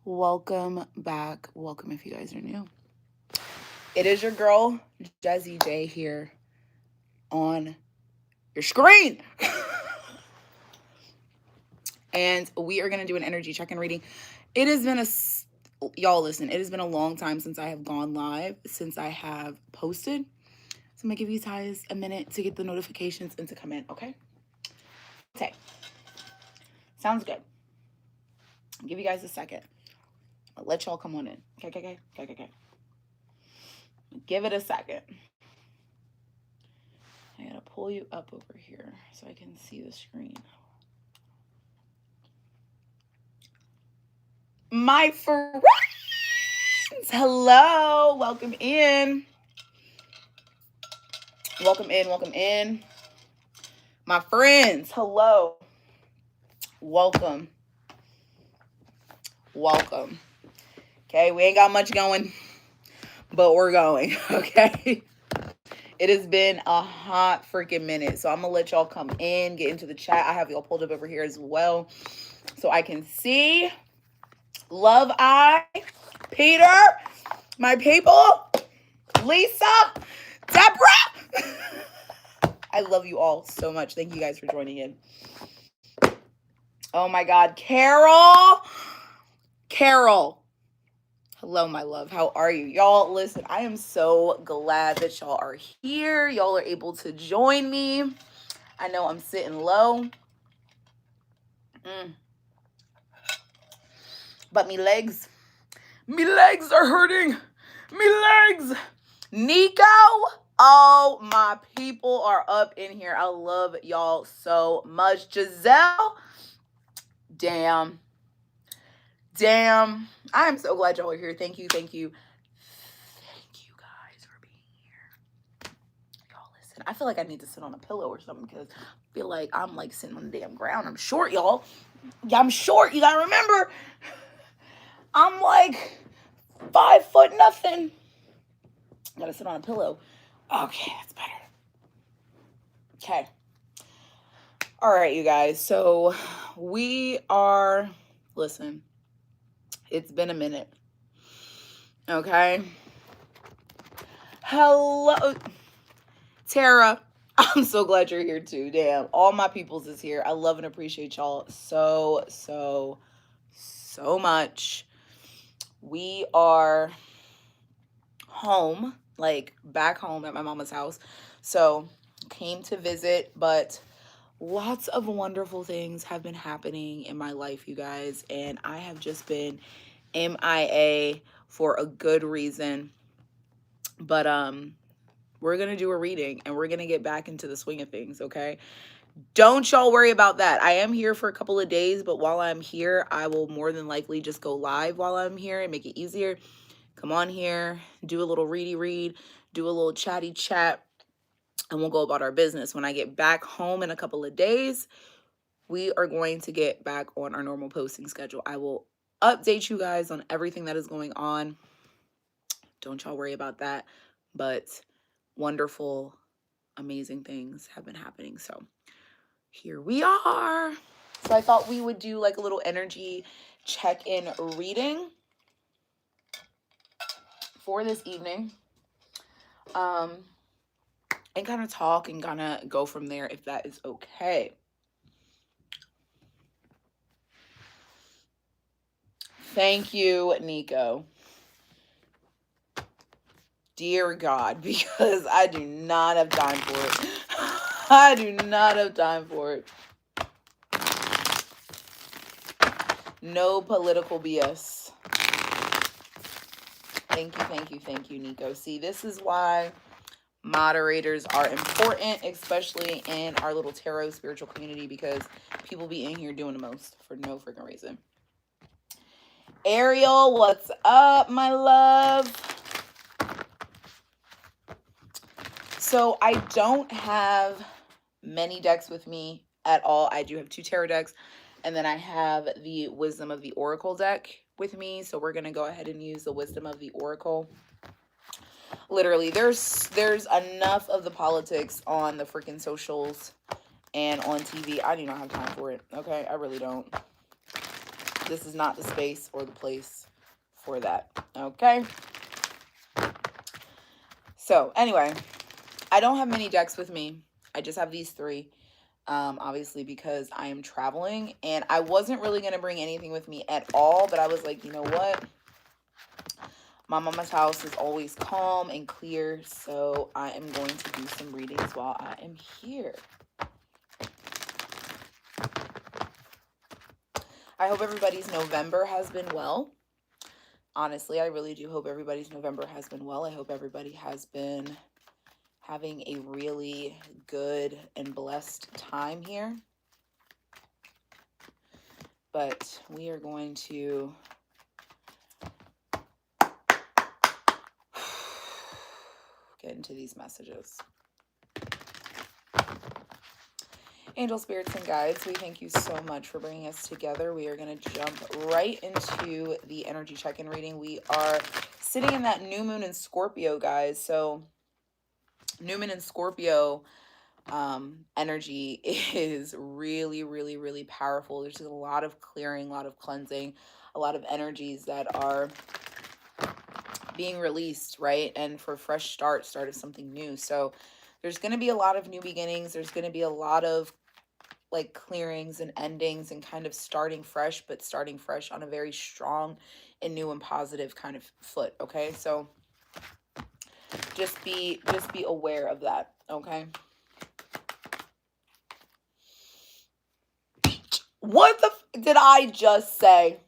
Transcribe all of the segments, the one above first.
Welcome back. Welcome if you guys are new. It is your girl, Jazzy J, here on your screen. And we are going to do an energy check-in reading. It has been y'all listen, it has been a long time since I have gone live, since I have posted. So I'm going to give you guys a minute to get the notifications and to come in, okay? Okay. Sounds good. I'll give you guys a second. I'll let y'all come on in. Okay. Give it a second. I gotta pull you up over here so I can see the screen. My friends, hello, welcome in. My friends, hello, welcome. Okay, we ain't got much going, but we're going, okay? It has been a hot freaking minute, so I'm gonna let y'all come in, get into the chat. I have y'all pulled up over here as well so I can see. Love Eye, Peter, my people, Lisa, Deborah. I love you all so much. Thank you guys for joining in. Oh my God, Carol. Hello, my love. How are you? Y'all, listen, I am so glad that y'all are here. Y'all are able to join me. I know I'm sitting low. But me legs are hurting. Me legs. Nico. Oh, my people are up in here. I love y'all so much. Giselle. Damn. I am so glad y'all are here. Thank you. Thank you guys for being here. Y'all listen. I feel like I need to sit on a pillow or something because I feel like I'm like sitting on the damn ground. I'm short, y'all. Yeah, I'm short. You gotta remember. I'm like 5 foot nothing. Gotta sit on a pillow. Okay, that's better. Okay. All right, you guys. So listen, it's been a minute. Okay. Hello, Tara. I'm so glad you're here too. Damn, all my peoples is here. I love and appreciate y'all so much. We are home, like back home at my mama's house. So came to visit, but lots of wonderful things have been happening in my life, you guys, and I have just been MIA for a good reason. But we're gonna do a reading and we're gonna get back into the swing of things, okay? Don't y'all worry about that. I am here for a couple of days, but while I'm here, I will more than likely just go live while I'm here and make it easier. Come on here, do a little read, do a little chatty chat, and we'll go about our business. When I get back home in a couple of days, we are going to get back on our normal posting schedule. I will update you guys on everything that is going on. Don't y'all worry about that. But wonderful, amazing things have been happening. So here we are. So I thought we would do like a little energy check-in reading for this evening. And kind of talk and kind of go from there if that is okay. Thank you, Nico. Dear God, because I do not have time for it. I do not have time for it. No political BS. Thank you, Nico. See, this is why moderators are important, especially in our little tarot spiritual community, because people be in here doing the most for no freaking reason. Ariel, what's up, my love? So I don't have many decks with me at all. I do have 2 tarot decks, and then I have the Wisdom of the Oracle deck with me. So we're going to go ahead and use the Wisdom of the Oracle. Literally, there's enough of the politics on the freaking socials and on TV. I do not have time for it, okay? I really don't. This is not the space or the place for that. Okay. So anyway, I don't have many decks with me. I just have these three. Obviously because I am traveling, and I wasn't really going to bring anything with me at all, but I was like, you know what? My mama's house is always calm and clear, so I am going to do some readings while I am here. I hope everybody's November has been well. Honestly, I really do hope everybody's November has been well. I hope everybody has been having a really good and blessed time here. But we are going to get into these messages. Angel spirits and guides, we thank you so much for bringing us together. We are going to jump right into the energy check-in reading. We are sitting in that new moon in Scorpio, guys. So new moon in Scorpio energy is really, really, really powerful. There's a lot of clearing, a lot of cleansing, a lot of energies that are being released, right? And for fresh start of something new. So there's going to be a lot of new beginnings. There's going to be a lot of like clearings and endings and kind of starting fresh, but starting fresh on a very strong and new and positive kind of foot. Okay. So just be aware of that. Okay. What the did I just say?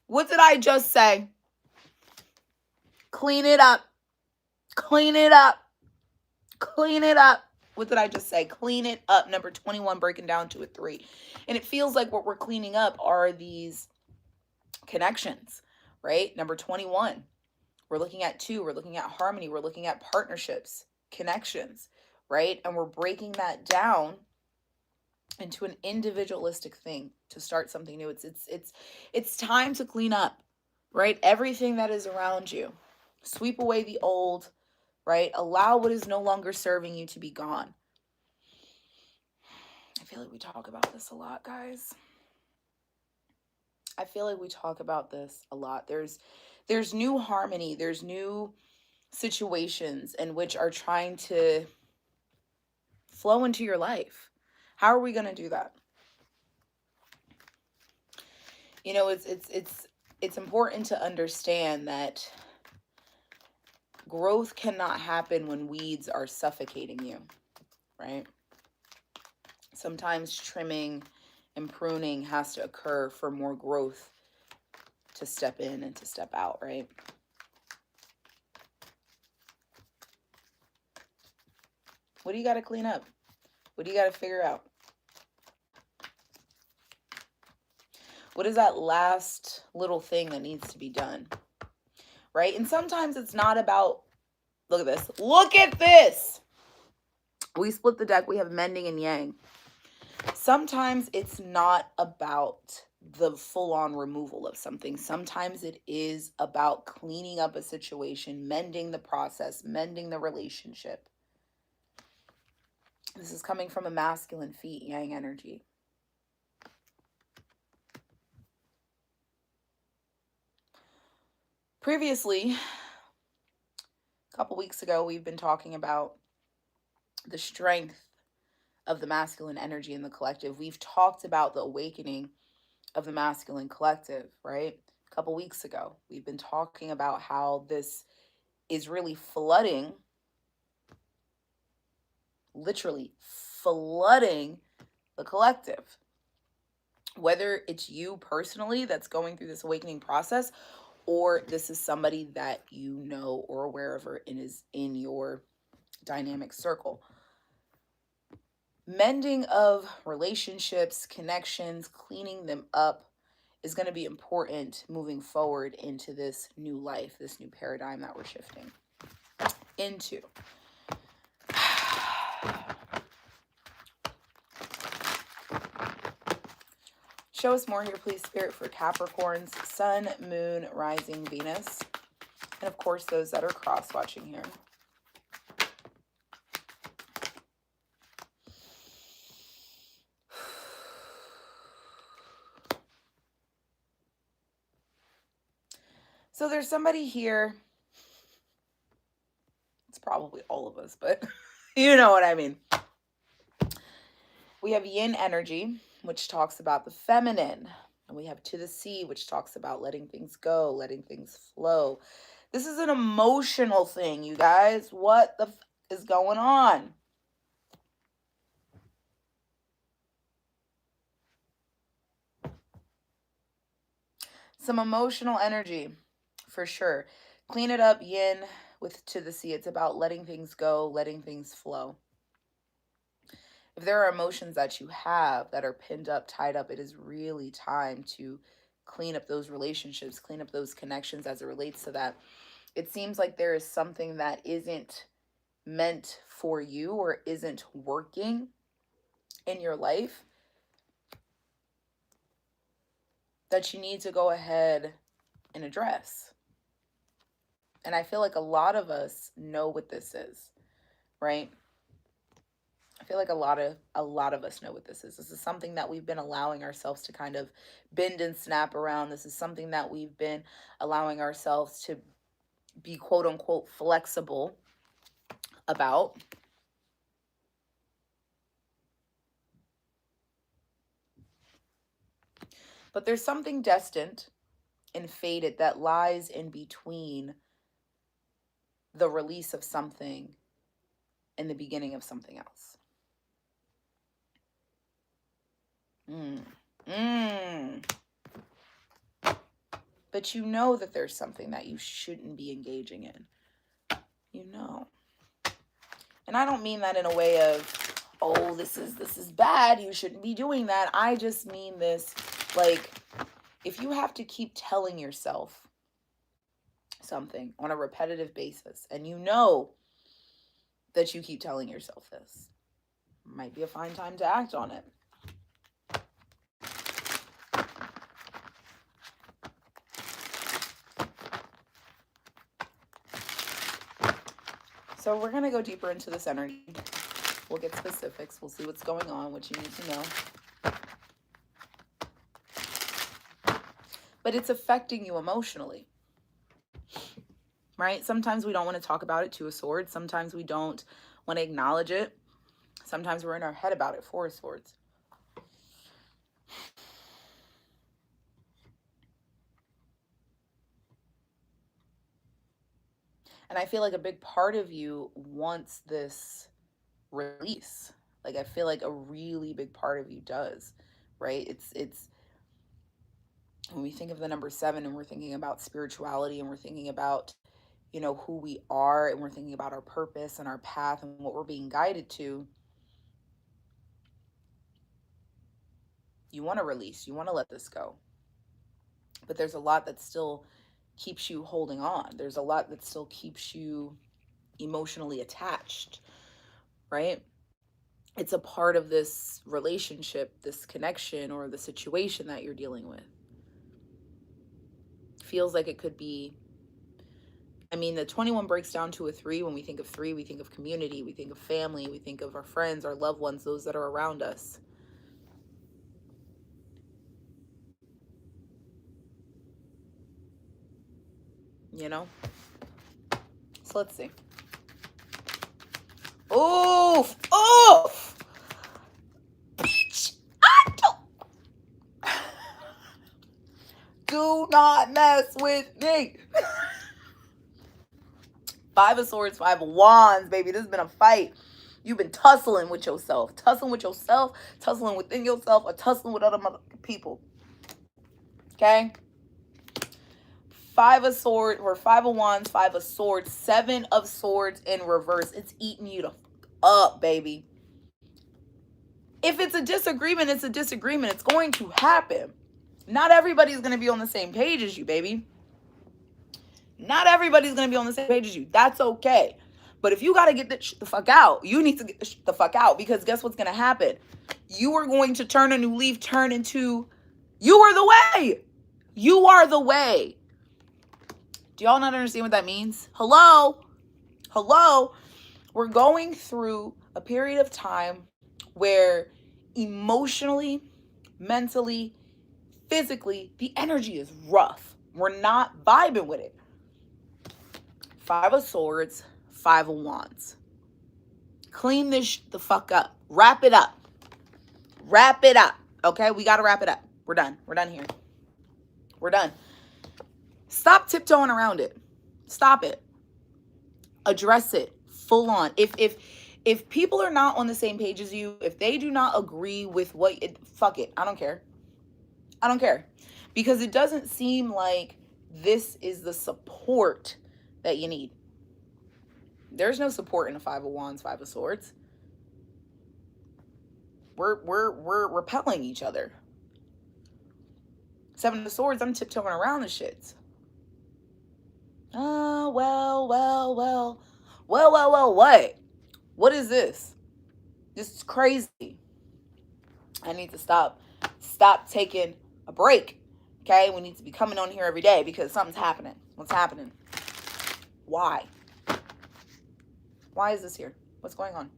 What did I just say? Clean it up. Clean it up. Clean it up. What did I just say? Clean it up. Number 21 breaking down to a 3. And it feels like what we're cleaning up are these connections, right? Number 21. We're looking at 2. We're looking at harmony. We're looking at partnerships, connections, right? And we're breaking that down into an individualistic thing to start something new. It's time to clean up, right? Everything that is around you. Sweep away the old, right? Allow what is no longer serving you to be gone. I feel like we talk about this a lot, guys. I feel like we talk about this a lot. There's new harmony. There's new situations in which are trying to flow into your life. How are we going to do that? You know, it's important to understand that growth cannot happen when weeds are suffocating you, right? Sometimes trimming and pruning has to occur for more growth to step in and to step out, right? What do you got to clean up? What do you got to figure out? What is that last little thing that needs to be done? Right? And sometimes it's not about, look at this. Look at this. We split the deck. We have mending and yang. Sometimes it's not about the full-on removal of something. Sometimes it is about cleaning up a situation, mending the process, mending the relationship. This is coming from a masculine feet, yang energy. Previously, a couple weeks ago, we've been talking about the strength of the masculine energy in the collective. We've talked about the awakening of the masculine collective, right? A couple weeks ago, we've been talking about how this is really flooding, literally flooding the collective. Whether it's you personally that's going through this awakening process, or this is somebody that you know or aware of or is in your dynamic circle. Mending of relationships, connections, cleaning them up is going to be important moving forward into this new life, this new paradigm that we're shifting into. Show us more here, please, Spirit, for Capricorns, Sun, Moon, Rising, Venus. And of course, those that are cross-watching here. So there's somebody here. It's probably all of us, but you know what I mean. We have yin energy, which talks about the feminine. And we have to the sea, which talks about letting things go, letting things flow. This is an emotional thing, you guys. What the is going on? Some emotional energy, for sure. Clean it up, yin with to the sea. It's about letting things go, letting things flow. If there are emotions that you have that are pinned up, tied up, it is really time to clean up those relationships, clean up those connections as it relates to that. It seems like there is something that isn't meant for you or isn't working in your life that you need to go ahead and address. And I feel like a lot of us know what this is, right? I feel like a lot of us know what this is. This is something that we've been allowing ourselves to kind of bend and snap around. This is something that we've been allowing ourselves to be quote unquote flexible about. But there's something destined and fated that lies in between the release of something and the beginning of something else. Mm. Mm. But you know that there's something that you shouldn't be engaging in. You know. And I don't mean that in a way of, oh, this is bad, you shouldn't be doing that. I just mean this, like, if you have to keep telling yourself something on a repetitive basis and you know that you keep telling yourself this, might be a fine time to act on it. So we're going to go deeper into this energy. We'll get specifics. We'll see what's going on, what you need to know. But it's affecting you emotionally, right? Sometimes we don't want to talk about it, Two of Swords. Sometimes we don't want to acknowledge it. Sometimes we're in our head about it, Four of Swords. And I feel like a big part of you wants this release. Like I feel like a really big part of you does, right? It's when we think of the number 7 and we're thinking about spirituality and we're thinking about, you know, who we are and we're thinking about our purpose and our path and what we're being guided to, you want to release, you want to let this go. But there's a lot that still keeps you holding on. There's a lot that still keeps you emotionally attached, right? It's a part of this relationship, this connection, or the situation that you're dealing with. Feels like it could be, I mean, the 21 breaks down to a 3. When we think of 3, we think of community, we think of family, we think of our friends, our loved ones, those that are around us. You know? So let's see. Oof! Oof! Bitch! I don't... Do not mess with me! 5 of Swords, 5 of Wands, baby. This has been a fight. You've been tussling with yourself. Tussling within yourself, or tussling with other people. Okay? 5 of Swords, or 5 of Wands, 5 of Swords, 7 of Swords in reverse. It's eating you the up, baby. If it's a disagreement, it's a disagreement. It's going to happen. Not everybody's going to be on the same page as you, baby. Not everybody's going to be on the same page as you. That's okay. But if you got to get the fuck out, you need to get the fuck out, because guess what's going to happen? You are going to turn a new leaf, turn into, you are the way. You are the way. Do y'all not understand what that means? Hello? Hello? We're going through a period of time where emotionally, mentally, physically, the energy is rough. We're not vibing with it. Five of Swords, Five of Wands. Clean this the fuck up. Wrap it up. Wrap it up. Okay? We got to wrap it up. We're done. We're done here. We're done. Stop tiptoeing around it. Stop it. Address it full on. If people are not on the same page as you, if they do not agree with fuck it. I don't care. I don't care. Because it doesn't seem like this is the support that you need. There's no support in a Five of Wands, Five of Swords. We're repelling each other. Seven of Swords, I'm tiptoeing around the shits. Oh, well, what? What is this? This is crazy. I need to stop taking a break. Okay? We need to be coming on here every day because something's happening. What's happening? Why? Why is this here? What's going on?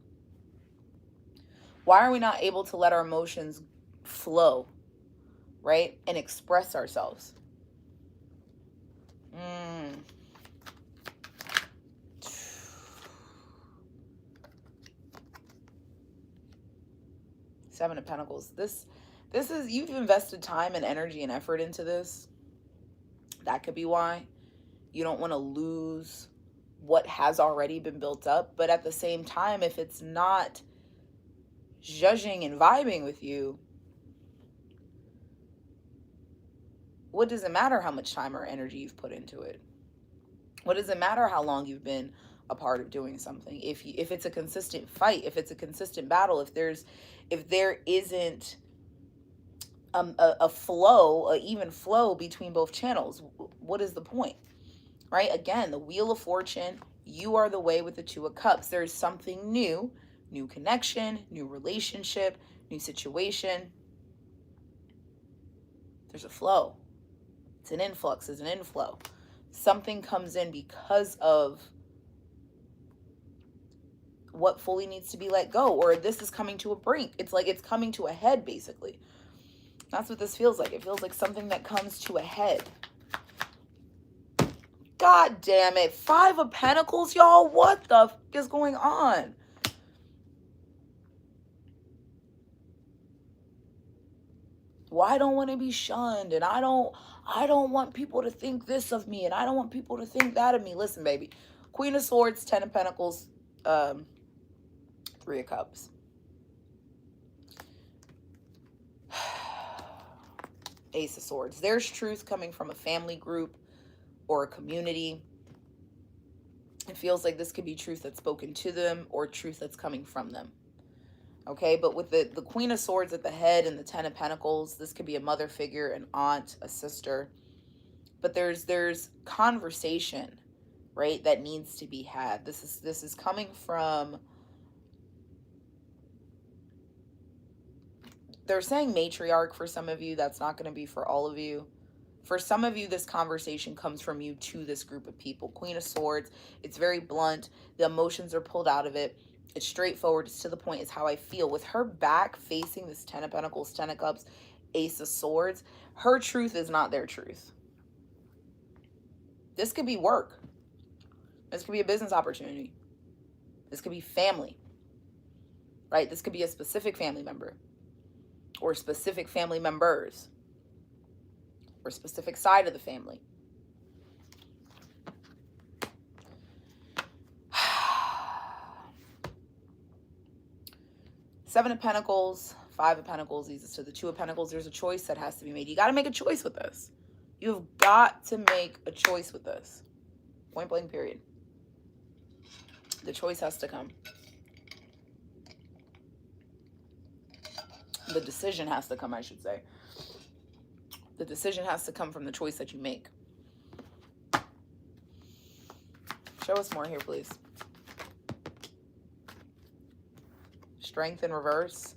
Why are we not able to let our emotions flow, right? And express ourselves? Seven of Pentacles. This is, you've invested time and energy and effort into this. That could be why. You don't want to lose what has already been built up. But at the same time, if it's not judging and vibing with you, what does it matter how much time or energy you've put into it? What does it matter how long you've been a part of doing something? If it's a consistent fight, if it's a consistent battle, if there isn't a flow, an even flow between both channels, what is the point? Right? Again, the Wheel of Fortune, you are the way with the Two of Cups. There's something new connection, new relationship, new situation. There's a flow. It's an influx, it's an inflow. Something comes in because of what fully needs to be let go, or this is coming to a brink. It's like it's coming to a head, basically. That's what this feels like. It feels like something that comes to a head. God damn it. Five of Pentacles, y'all. What the f is going on? Well, I don't want to be shunned, and I don't want people to think this of me, and I don't want people to think that of me. Listen, baby. Queen of Swords, Ten of Pentacles, Three of Cups. Ace of Swords. There's truth coming from a family group or a community. It feels like this could be truth that's spoken to them or truth that's coming from them. Okay, but with the Queen of Swords at the head and the Ten of Pentacles, this could be a mother figure, an aunt, a sister. But there's conversation, right, that needs to be had. This is coming from, they're saying matriarch for some of you. That's not going to be for all of you. For some of you, this conversation comes from you to this group of people. Queen of Swords, it's very blunt. The emotions are pulled out of it. It's straightforward. It's to the point. It's how I feel. With her back facing this Ten of Pentacles, Ten of Cups, Ace of Swords, her truth is not their truth. This could be work. This could be a business opportunity. This could be family, right? This could be a specific family member or specific family members or specific side of the family. Seven of Pentacles, Five of Pentacles leads us to the Two of Pentacles. There's a choice that has to be made. You got to make a choice with this. You've got to make a choice with this. Point blank, period. The choice has to come. The decision has to come, I should say. The decision has to come from the choice that you make. Show us more here, please. Strength in reverse.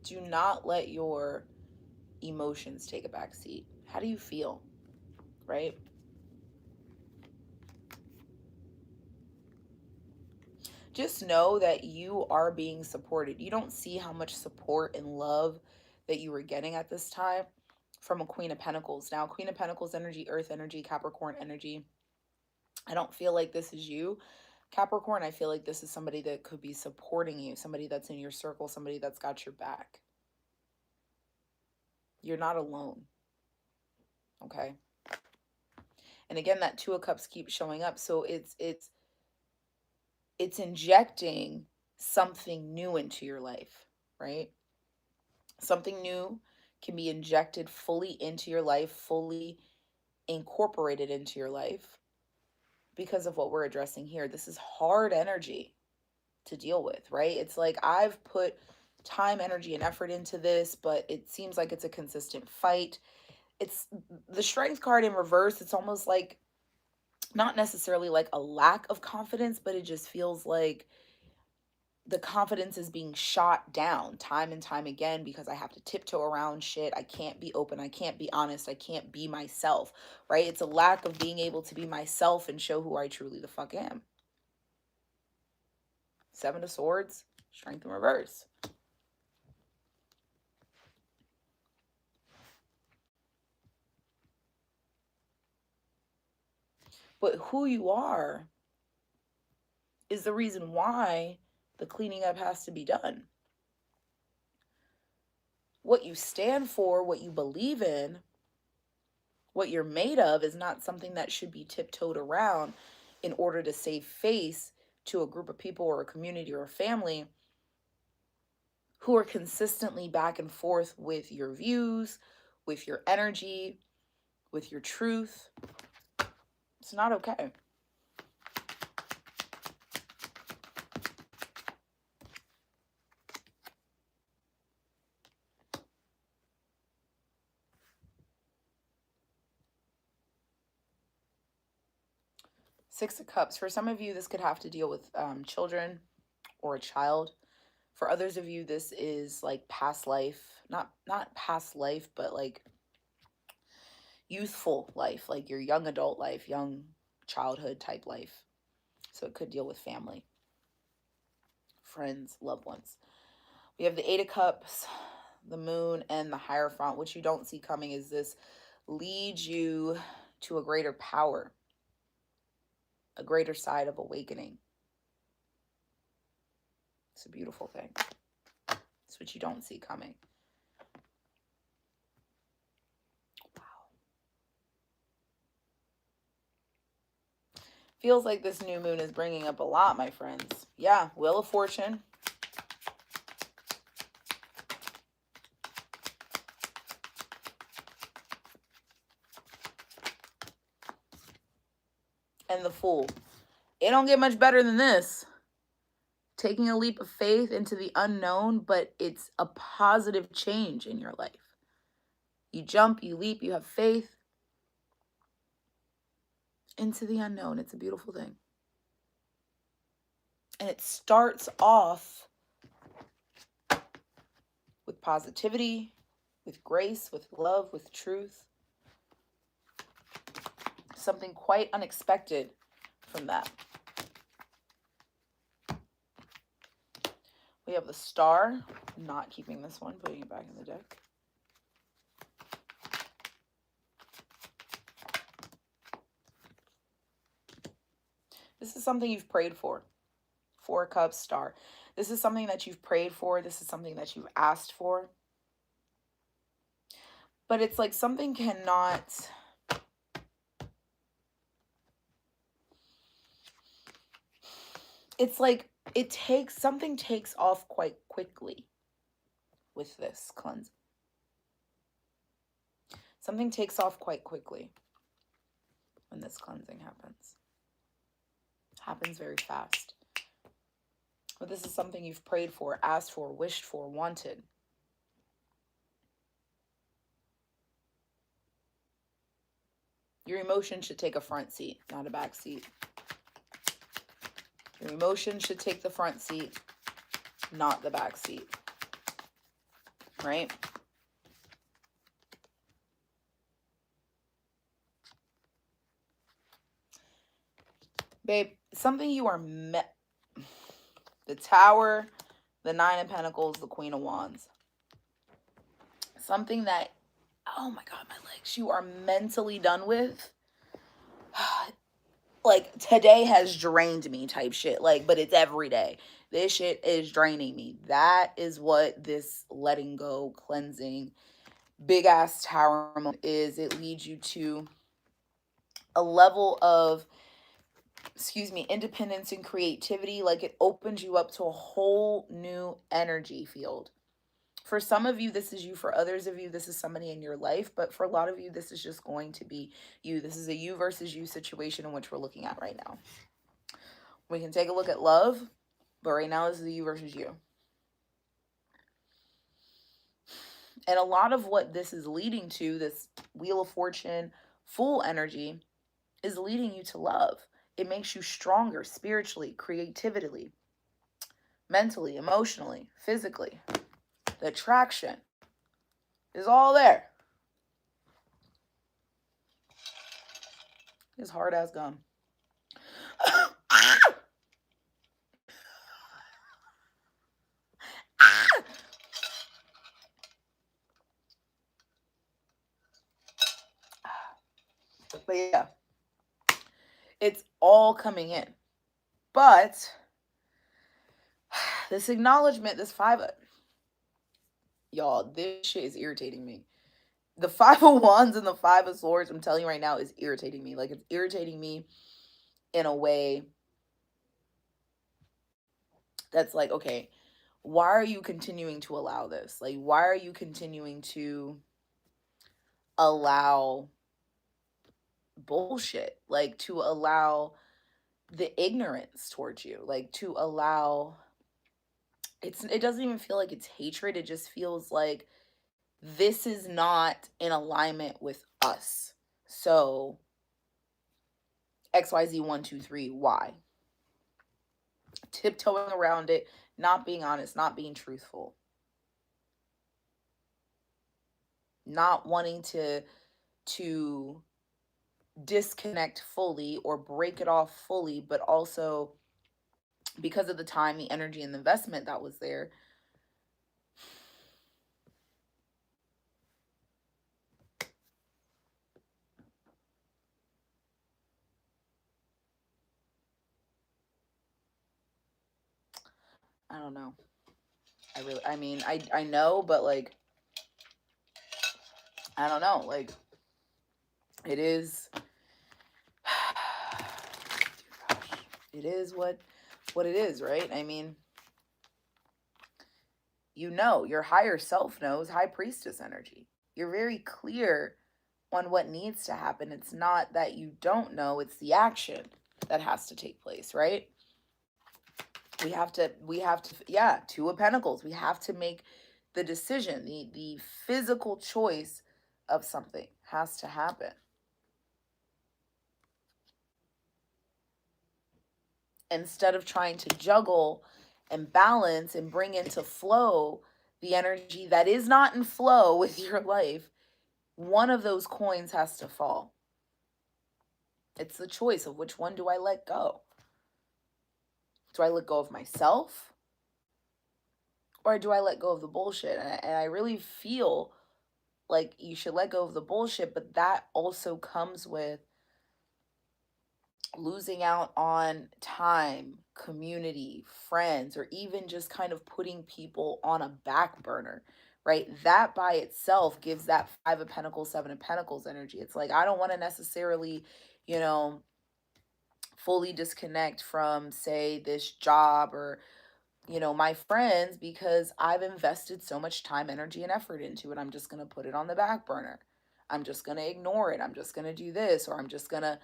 Do not let your emotions take a back seat. How do you feel? Right? just know that you are being supported. You don't see how much support and love that you were getting at this time from a Queen of Pentacles. Now, Queen of Pentacles energy, Earth energy, Capricorn energy. I don't feel like this is you, Capricorn. I feel like this is somebody that could be supporting you, somebody that's in your circle, somebody that's got your back. You're not alone. Okay? And again, that Two of Cups keeps showing up. So it's injecting something new into your life, right? Something new can be injected fully into your life, fully incorporated into your life because of what we're addressing here. This is hard energy to deal with, right? It's like I've put time, energy, and effort into this, but it seems like it's a consistent fight. It's the Strength card in reverse. It's almost like not necessarily like a lack of confidence, but it just feels like the confidence is being shot down time and time again because I have to tiptoe around shit. I can't be open. I can't be honest. I can't be myself, right? It's a lack of being able to be myself and show who I truly the fuck am. Seven of Swords, Strength in reverse. But who you are is the reason why the cleaning up has to be done. What you stand for, what you believe in, what you're made of is not something that should be tiptoed around in order to save face to a group of people or a community or a family who are consistently back and forth with your views, with your energy, with your truth. It's not okay. Six of Cups. For some of you, this could have to deal with children or a child. For others of you, this is like past life. Not past life, but like youthful life, like your young adult life, young childhood type life. So it could deal with family, friends, loved ones. We have the Eight of Cups, the Moon, and the Hierophant. What you don't see coming is this leads you to a greater power, a greater side of awakening. It's a beautiful thing. It's what you don't see coming. Wow. Feels like this new moon is bringing up a lot, my friends. Yeah, Wheel of Fortune. And the Fool. It don't get much better than this. Taking a leap of faith into the unknown, but it's a positive change in your life. You jump, you leap, you have faith into the unknown. It's a beautiful thing. And it starts off with positivity, with grace, with love, with truth. Something quite unexpected from that. We have the Star. Not keeping this one, putting it back in the deck. This is something you've prayed for. Four of Cups, Star. This is something that you've prayed for. This is something that you've asked for. But it's like something cannot... It's like something takes off quite quickly with this cleanse. Something takes off quite quickly when this cleansing happens. Happens very fast. But this is something you've prayed for, asked for, wished for, wanted. Your emotion should take a front seat, not a back seat. Your emotion should take the front seat, not the back seat. Right? Babe, something you are The Tower, the Nine of Pentacles, the Queen of Wands. Something that, oh my God, my legs, you are mentally done with. Like, today has drained me type shit. Like, but it's every day. This shit is draining me. That is what this letting go, cleansing, big ass tower moment is. It leads you to a level of, independence and creativity. Like, it opens you up to a whole new energy field. For some of you, this is you. For others of you, this is somebody in your life. But for a lot of you, this is just going to be you. This is a you versus you situation in which we're looking at right now. We can take a look at love, but right now this is a you versus you. And a lot of what this is leading to, this Wheel of Fortune, full energy, is leading you to love. It makes you stronger spiritually, creatively, mentally, emotionally, physically. The attraction is all there. It's hard as gum. But yeah, it's all coming in. But this acknowledgement, this five, y'all, this shit is irritating me. The Five of Wands and the Five of Swords, I'm telling you right now, is irritating me. Like, it's irritating me in a way that's like, okay, why are you continuing to allow this? Like, why are you continuing to allow bullshit? Like, to allow the ignorance towards you? Like, to allow, it doesn't even feel like it's hatred. It just feels like this is not in alignment with us. So XYZ 1, 2, 3, why? Tiptoeing around it, not being honest, not being truthful, not wanting to disconnect fully or break it off fully, but also because of the time, the energy, and the investment that was there. I don't know. I know, but like, I don't know. Like, it is, it is what it is, right? I mean, you know, your higher self knows, High Priestess energy. You're very clear on what needs to happen. It's not that you don't know, it's the action that has to take place, right? We have to, yeah, Two of Pentacles. We have to make the decision, the physical choice of something has to happen. Instead of trying to juggle and balance and bring into flow the energy that is not in flow with your life, one of those coins has to fall. It's the choice of which one do I let go. Do I let go of myself? Or do I let go of the bullshit? And I really feel like you should let go of the bullshit, but that also comes with losing out on time, community, friends, or even just kind of putting people on a back burner, right? That by itself gives that Five of Pentacles, Seven of Pentacles energy. It's like, I don't want to necessarily, you know, fully disconnect from, say, this job or, you know, my friends, because I've invested so much time, energy, and effort into it. I'm just going to put it on the back burner. I'm just going to ignore it. I'm just going to do this, or I'm just going to,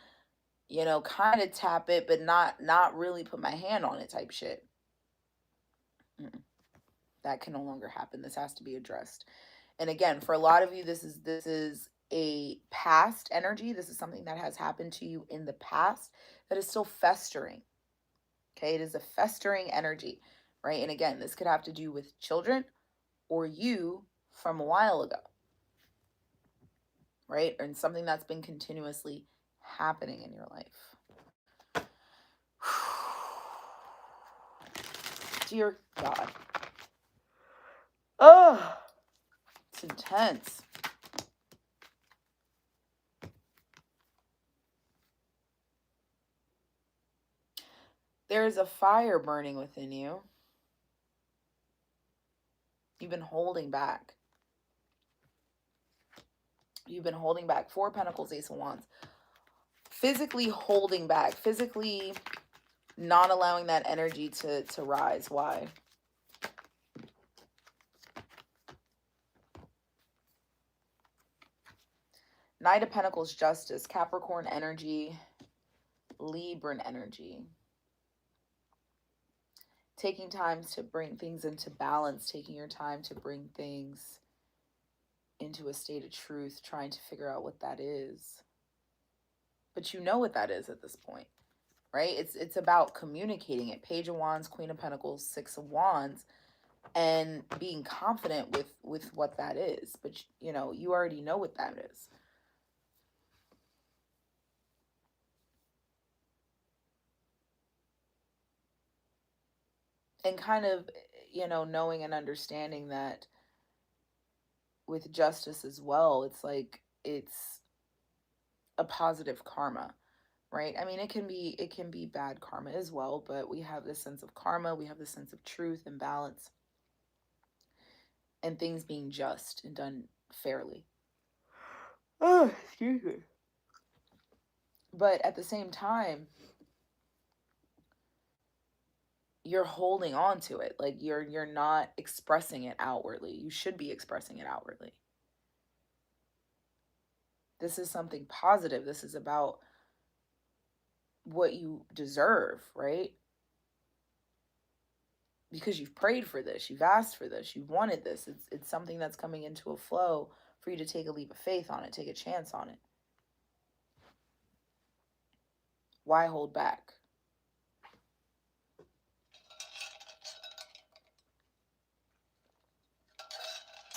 you know, kind of tap it, but not really put my hand on it type shit. That can no longer happen. This has to be addressed. And again, for a lot of you, this is a past energy. This is something that has happened to you in the past that is still festering. Okay, it is a festering energy, right? And again, this could have to do with children or you from a while ago, right? And something that's been continuously happening in your life. Dear God. Oh, it's intense. There is a fire burning within you. You've been holding back. You've been holding back. 4 Pentacles, Ace of Wands. Physically holding back. Physically not allowing that energy to rise. Why? Knight of Pentacles, Justice. Capricorn energy. Libran energy. Taking time to bring things into balance. Taking your time to bring things into a state of truth. Trying to figure out what that is. But you know what that is at this point, right? It's about communicating it. Page of Wands, Queen of Pentacles, 6 of Wands, and being confident with what that is. But, you know, you already know what that is. And kind of, you know, knowing and understanding that with justice as well, it's like it's a positive karma, right? I mean, it can be bad karma as well, but we have this sense of karma, we have this sense of truth and balance, and things being just and done fairly. Oh, excuse me. But at the same time, you're holding on to it. Like you're not expressing it outwardly. You should be expressing it outwardly. This is something positive. This is about what you deserve, right? Because you've prayed for this, you've asked for this, you've wanted this. It's something that's coming into a flow for you to take a leap of faith on it, take a chance on it. Why hold back?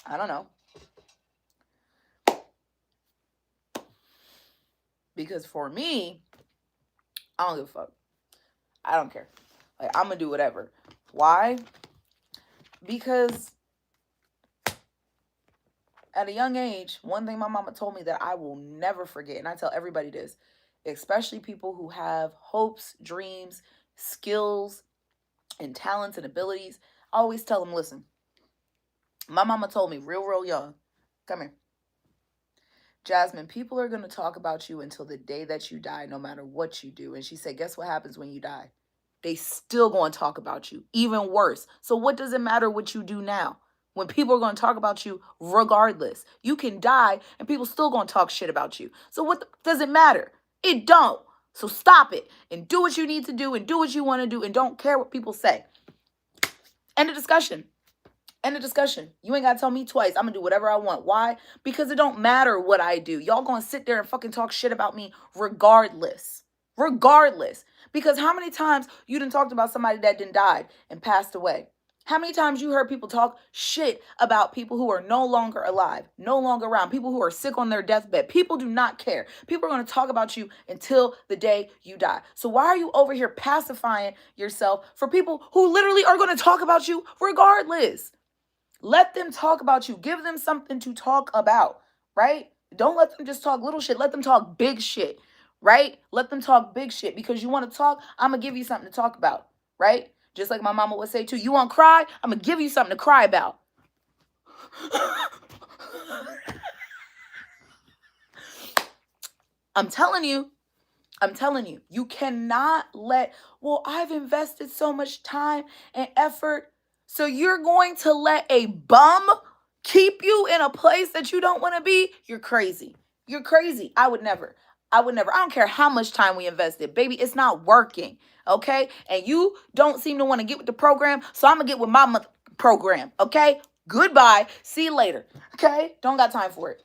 I don't know. Because for me, I don't give a fuck. I don't care. Like, I'm gonna do whatever. Why? Because at a young age, one thing my mama told me that I will never forget, and I tell everybody this, especially people who have hopes, dreams, skills, and talents and abilities, I always tell them, listen, my mama told me real young, come here, Jasmine, people are going to talk about you until the day that you die, no matter what you do. And she said, guess what happens when you die? They still going to talk about you, even worse. So what does it matter what you do now? When people are going to talk about you regardless. You can die and people still going to talk shit about you. So does it matter? It don't. So stop it and do what you need to do and do what you want to do and don't care what people say. End of discussion. End of discussion. You ain't got to tell me twice. I'm going to do whatever I want. Why? Because it don't matter what I do. Y'all going to sit there and fucking talk shit about me regardless. Regardless. Because how many times you done talked about somebody that done died and passed away? How many times you heard people talk shit about people who are no longer alive, no longer around, people who are sick on their deathbed? People do not care. People are going to talk about you until the day you die. So why are you over here pacifying yourself for people who literally are going to talk about you regardless? Let them talk about you. Give them something to talk about, right? Don't let them just talk little shit. Let them talk big shit, right? Let them talk big shit because you want to talk. I'm going to give you something to talk about, right? Just like my mama would say too, you want to cry? I'm going to give you something to cry about. I'm telling you, you cannot well, I've invested so much time and effort. So you're going to let a bum keep you in a place that you don't want to be? You're crazy. You're crazy. I would never. I don't care how much time we invested. Baby, it's not working. Okay? And you don't seem to want to get with the program. So I'm going to get with my program. Okay? Goodbye. See you later. Okay? Don't got time for it.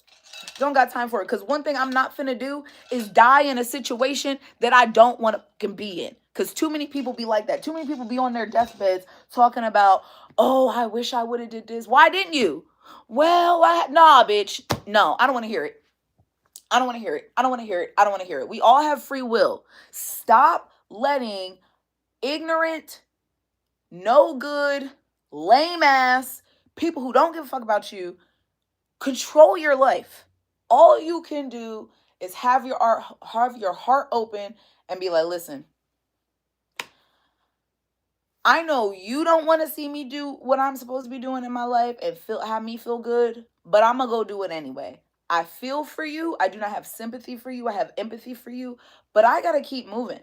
Don't got time for it. Because one thing I'm not finna do is die in a situation that I don't want to be in. Because too many people be like that. Too many people be on their deathbeds talking about, oh, I wish I would have did this. Why didn't you? Well, nah, bitch. No, I don't want to hear it. I don't want to hear it. I don't want to hear it. I don't want to hear it. We all have free will. Stop letting ignorant no good, lame ass people who don't give a fuck about you control your life. All you can do is have your heart open and be like, listen, I know you don't want to see me do what I'm supposed to be doing in my life and have me feel good, but I'm gonna go do it anyway. I feel for you. I do not have sympathy for you. I have empathy for you, but I gotta keep moving,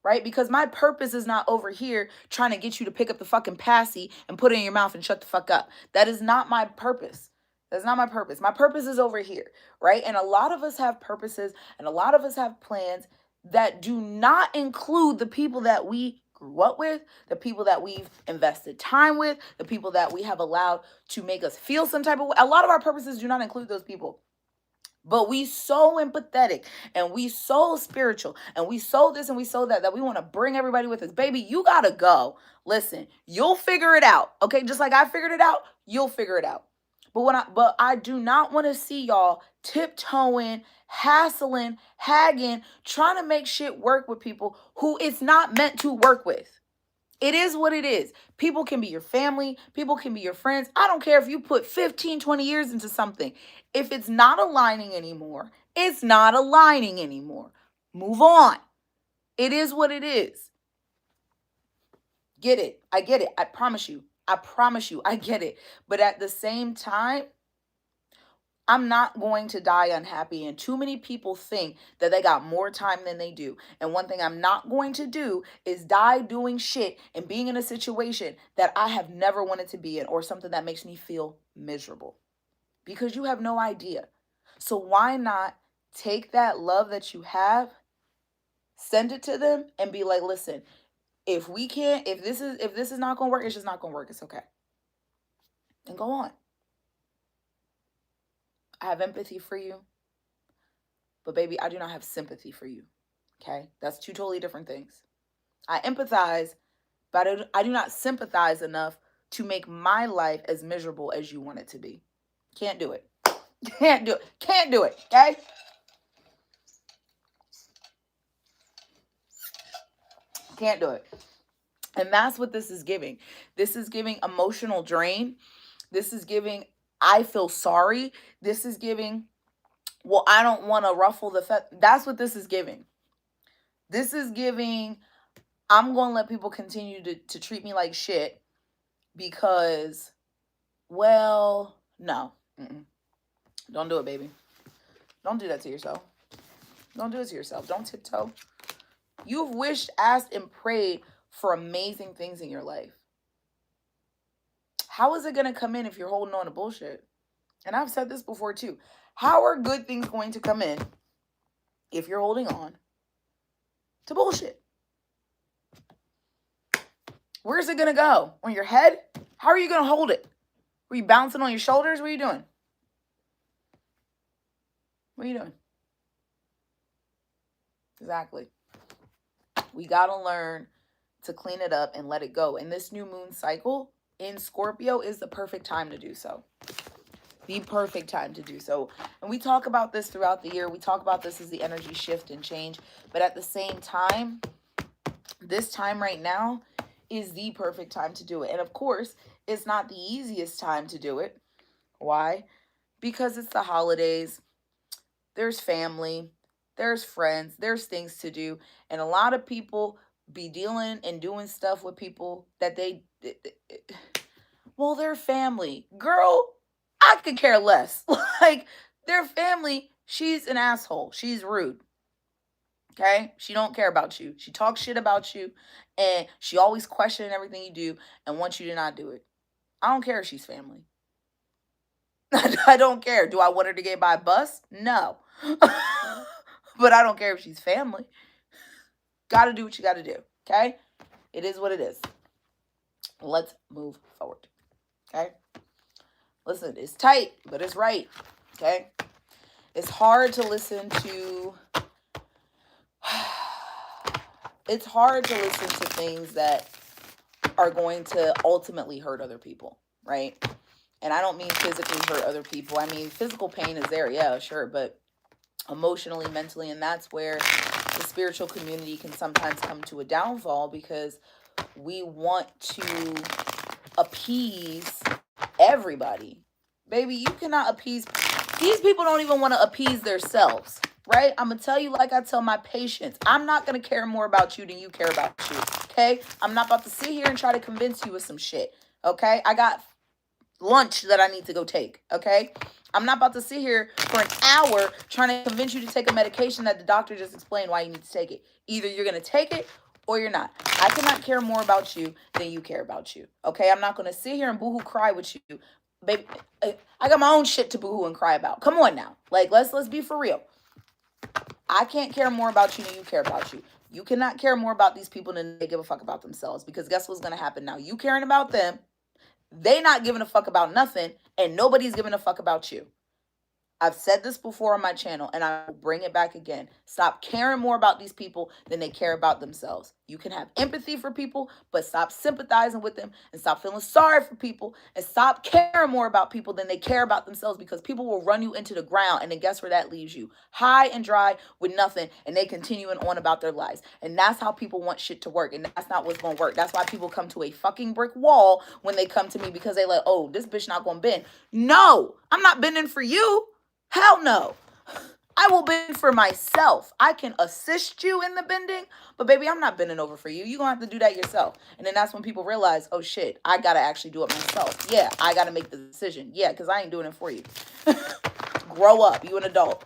right? Because my purpose is not over here trying to get you to pick up the fucking passy and put it in your mouth and shut the fuck up. That is not my purpose. That's not my purpose. My purpose is over here, right? And a lot of us have purposes and a lot of us have plans that do not include the people that we grew up with, the people that we've invested time with, the people that we have allowed to make us feel some type of way. A lot of our purposes do not include those people. But we so empathetic and we so spiritual and we so this and we so that we want to bring everybody with us. Baby, you gotta go. Listen, you'll figure it out. Okay, just like I figured it out, you'll figure it out. But I do not want to see y'all tiptoeing, hassling, hagging, trying to make shit work with people who it's not meant to work with. It is what it is. People can be your family. People can be your friends. I don't care if you put 15, 20 years into something. If it's not aligning anymore, it's not aligning anymore. Move on. It is what it is. Get it. I get it. I promise you. I promise you. I get it. But at the same time, I'm not going to die unhappy. And too many people think that they got more time than they do. And one thing I'm not going to do is die doing shit and being in a situation that I have never wanted to be in or something that makes me feel miserable. Because you have no idea. So why not take that love that you have, send it to them and be like, listen, if this is not gonna work, it's just not gonna work. It's okay. And go on. I have empathy for you, but baby, I do not have sympathy for you. Okay? That's two totally different things. I empathize, but I do not sympathize enough to make my life as miserable as you want it to be. Can't do it. Can't do it. Can't do it. Okay? Can't do it. And that's what this is giving. This is giving emotional drain. This is giving, I feel sorry. This is giving, well, I don't want to ruffle the feathers. That's what this is giving. This is giving, I'm going to let people continue to treat me like shit because, well, no. Mm-mm. Don't do it, baby. Don't do that to yourself. Don't do it to yourself. Don't tiptoe. You've wished, asked, and prayed for amazing things in your life. How is it going to come in if you're holding on to bullshit? And I've said this before too. How are good things going to come in if you're holding on to bullshit? Where's it going to go? On your head? How are you going to hold it? Were you bouncing on your shoulders? What are you doing? What are you doing? Exactly. We got to learn to clean it up and let it go. And this new moon cycle in Scorpio is the perfect time to do so. The perfect time to do so. And we talk about this throughout the year. We talk about this as the energy shift and change. But at the same time, this time right now is the perfect time to do it. And of course, it's not the easiest time to do it. Why? Because it's the holidays. There's family. There's friends. There's things to do. And a lot of people be dealing and doing stuff with people that well, they're family. Girl, I could care less. Like, their family, she's an asshole. She's rude. Okay? She don't care about you. She talks shit about you. And she always questions everything you do and wants you to not do it. I don't care if she's family. I don't care. Do I want her to get by a bus? No. But I don't care if she's family. Gotta do what you gotta do. Okay? It is what it is. Let's move forward. Okay? Listen, it's tight, but it's right. Okay? It's hard to listen to... It's hard to listen to things that are going to ultimately hurt other people, right? And I don't mean physically hurt other people. I mean, physical pain is there, yeah, sure, but emotionally, mentally, and that's where the spiritual community can sometimes come to a downfall because We want to appease everybody. Baby, you cannot appease. These people don't even want to appease themselves, right? I'm going to tell you like I tell my patients. I'm not going to care more about you than you care about you, okay? I'm not about to sit here and try to convince you of some shit, okay? I got lunch that I need to go take, okay? I'm not about to sit here for an hour trying to convince you to take a medication that the doctor just explained why you need to take it. Either you're going to take it or you're not. I cannot care more about you than you care about you, okay? I'm not going to sit here and boohoo cry with you. Baby, I got my own shit to boohoo and cry about. Come on now. Like, let's be for real. I can't care more about you than you care about you. You cannot care more about these people than they give a fuck about themselves, because guess what's going to happen now? You caring about them, they not giving a fuck about nothing, and nobody's giving a fuck about you. I've said this before on my channel, and I will bring it back again. Stop caring more about these people than they care about themselves. You can have empathy for people, but stop sympathizing with them, and stop feeling sorry for people, and stop caring more about people than they care about themselves, because people will run you into the ground, and then guess where that leaves you? High and dry with nothing, and they continuing on about their lives. And that's how people want shit to work, and that's not what's going to work. That's why people come to a fucking brick wall when they come to me, because they like, oh, this bitch not going to bend. No, I'm not bending for you. Hell no. I will bend for myself. I can assist you in the bending, but baby, I'm not bending over for you. You're going to have to do that yourself. And then that's when people realize, oh shit, I got to actually do it myself. Yeah, I got to make the decision. Yeah, because I ain't doing it for you. Grow up. You an adult.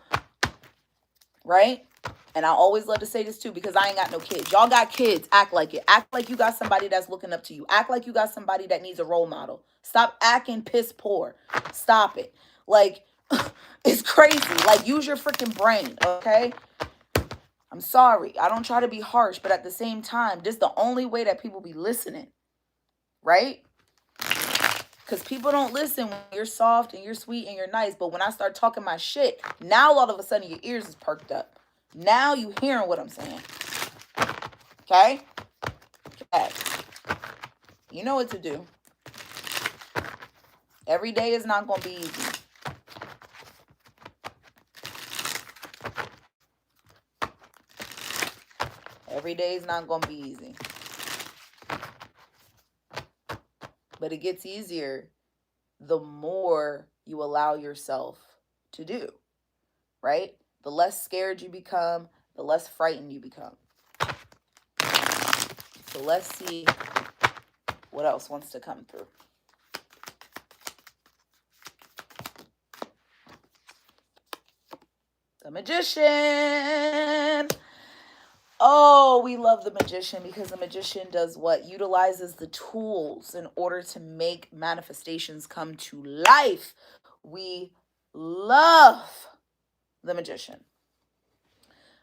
Right? And I always love to say this too, because I ain't got no kids. Y'all got kids. Act like it. Act like you got somebody that's looking up to you. Act like you got somebody that needs a role model. Stop acting piss poor. Stop it. Like, it's crazy. Like, use your freaking brain, okay? I'm sorry. I don't try to be harsh, but at the same time, this is the only way that people be listening, right? Because people don't listen when you're soft and you're sweet and you're nice. But when I start talking my shit, now all of a sudden your ears is perked up. Now you hearing what I'm saying. Okay? Okay. You know what to do. Every day is not going to be easy. Every day is not going to be easy. But it gets easier the more you allow yourself to do, right? The less scared you become, the less frightened you become. So let's see what else wants to come through. The Magician. Oh, we love the Magician, because the Magician does what? Utilizes the tools in order to make manifestations come to life. We love the Magician.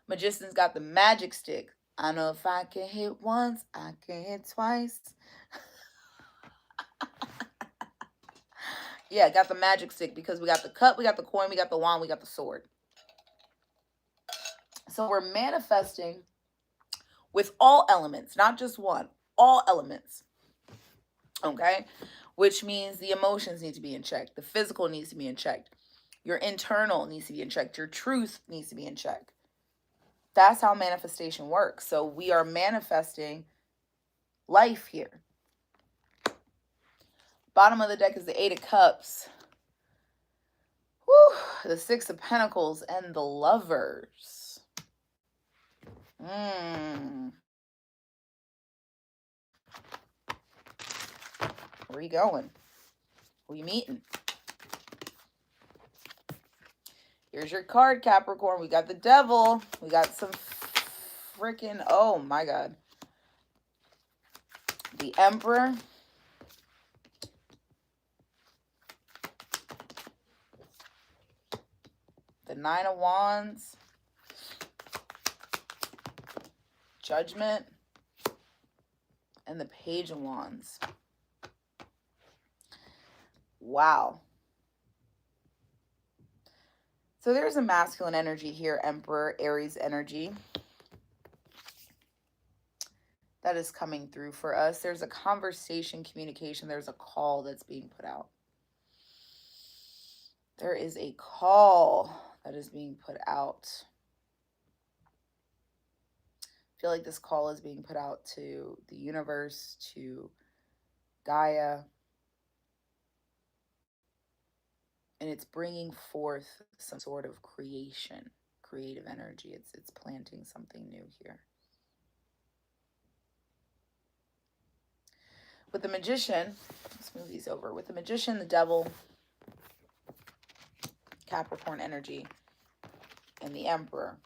Magician's got the magic stick. I know if I can hit once, I can hit twice. Yeah, got the magic stick, because we got the cup, we got the coin, we got the wand, we got the sword. So we're manifesting with all elements, not just one, all elements. Okay? Which means the emotions need to be in check. The physical needs to be in check. Your internal needs to be in check. Your truth needs to be in check. That's how manifestation works. So we are manifesting life here. Bottom of the deck is the Eight of Cups. Whew, the Six of Pentacles and the Lovers. Where are you going? Who are you meeting? Here's your card, Capricorn. We got the Devil. We got some freaking, oh my God. The Emperor. The Nine of Wands. Judgment. And the Page of Wands. Wow. So there's a masculine energy here, Emperor, Aries energy, that is coming through for us. There's a conversation, communication. There's a call that's being put out. There is a call that is being put out. feel like this call is being put out to the universe, to Gaia, and it's bringing forth some sort of creative energy. It's planting something new here. With the Magician, let's move these over. With the Magician, the Devil, Capricorn energy, and the Emperor,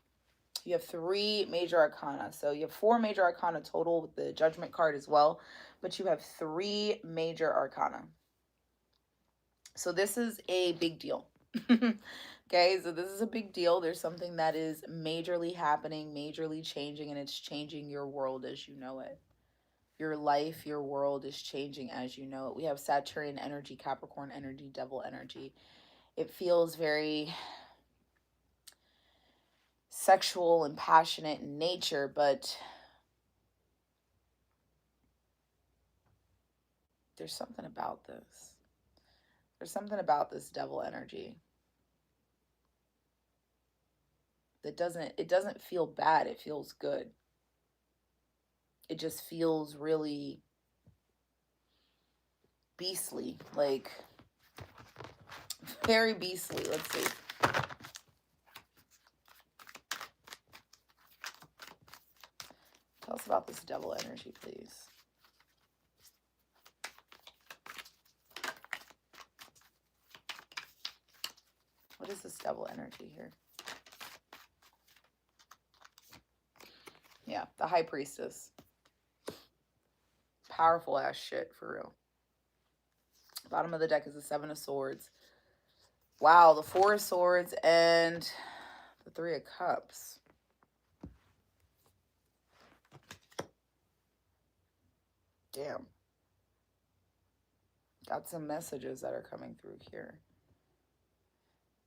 you have 3 major arcana. So you have 4 major arcana total with the Judgment card as well, but you have 3 major arcana. So this is a big deal. Okay, so this is a big deal. There's something that is majorly happening, majorly changing, and it's changing your world as you know it. Your life, your world is changing as you know it. We have Saturnian energy, Capricorn energy, Devil energy. It feels very sexual and passionate in nature, but there's something about this. There's something about this Devil energy that doesn't feel bad. It feels good. It just feels really beastly, like very beastly. Let's see. Tell us about this Devil energy, please. What is this Devil energy here? Yeah, the High Priestess. Powerful ass shit, for real. Bottom of the deck is the 7 of Swords. Wow, the 4 of Swords and the 3 of Cups. Damn. Got some messages that are coming through here.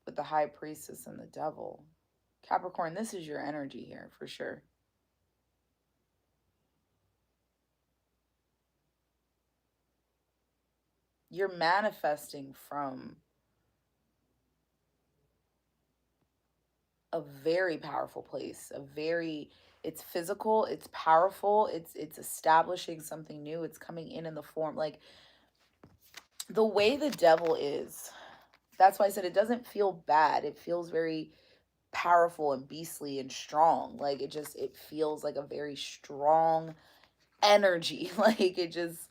With the High Priestess and the Devil. Capricorn, this is your energy here, for sure. You're manifesting from a very powerful place. It's physical, it's powerful, it's establishing something new. It's coming in the form, like, the way the Devil is. That's why I said it doesn't feel bad. It feels very powerful and beastly and strong. Like, it feels like a very strong energy. Like, it just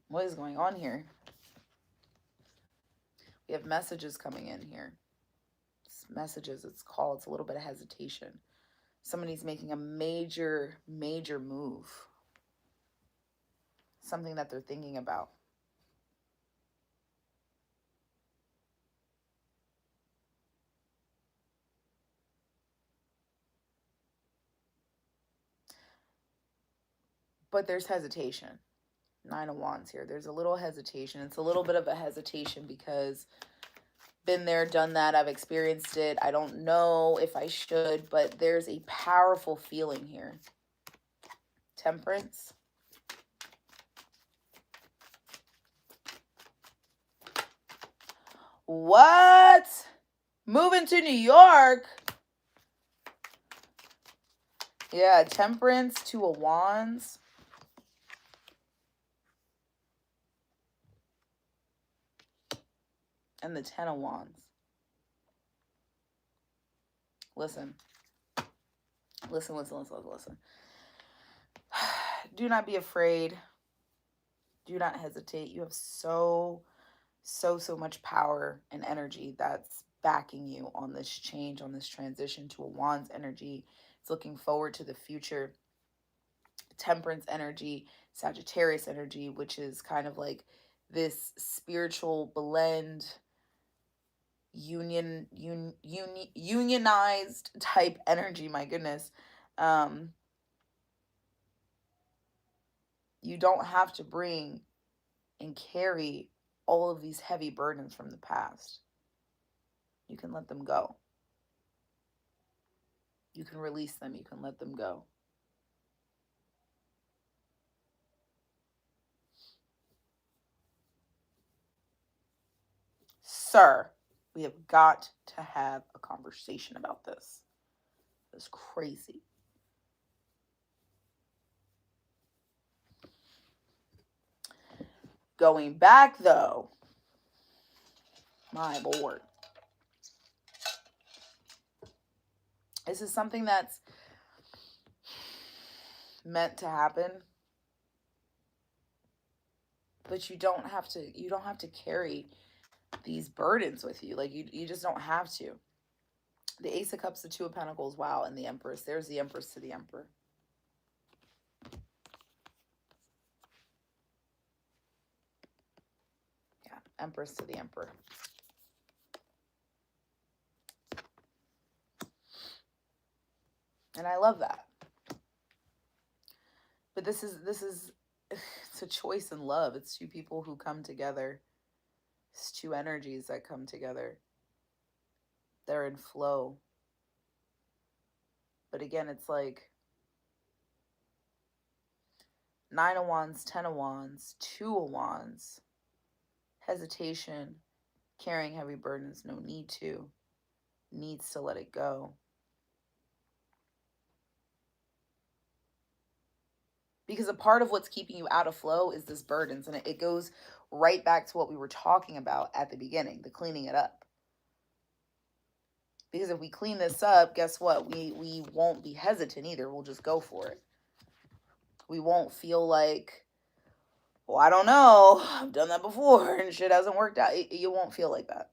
what is going on here? We have messages coming in here. It's messages, it's called, it's a little bit of hesitation. Somebody's making a major move. Something that they're thinking about. But there's hesitation. 9 of Wands here. There's a little hesitation. It's a little bit of a hesitation because been there, done that. I've experienced it. I don't know if I should, but there's a powerful feeling here. Temperance. What? Moving to New York? Yeah, Temperance, 2 of Wands. And the 10 of Wands. Listen. Listen. Do not be afraid. Do not hesitate. You have so much power and energy that's backing you on this change, on this transition to a Wands energy. It's looking forward to the future. Temperance energy, Sagittarius energy, which is kind of like this spiritual blend, unionized type energy. My goodness. You don't have to bring and carry all of these heavy burdens from the past. You can let them go. You can release them. You can let them go. Sir, we have got to have a conversation about this. It's crazy. Going back though, my lord. This is something that's meant to happen, but you don't have to carry these burdens with you. Like you just don't have to. The Ace of Cups, the Two of Pentacles, wow, and the Empress. There's the Empress to the Emperor. Yeah, Empress to the Emperor. And I love that. But this is it's a choice in love. It's two people who come together. It's two energies that come together. They're in flow. But again, it's like 9 of Wands, 10 of Wands, 2 of Wands. Hesitation, carrying heavy burdens, no need to. Needs to let it go. Because a part of what's keeping you out of flow is this burdens. And it goes right back to what we were talking about at the beginning, the cleaning it up. Because if we clean this up, guess what? We won't be hesitant either. We'll just go for it. We won't feel like, well, I don't know. I've done that before and shit hasn't worked out. You won't feel like that.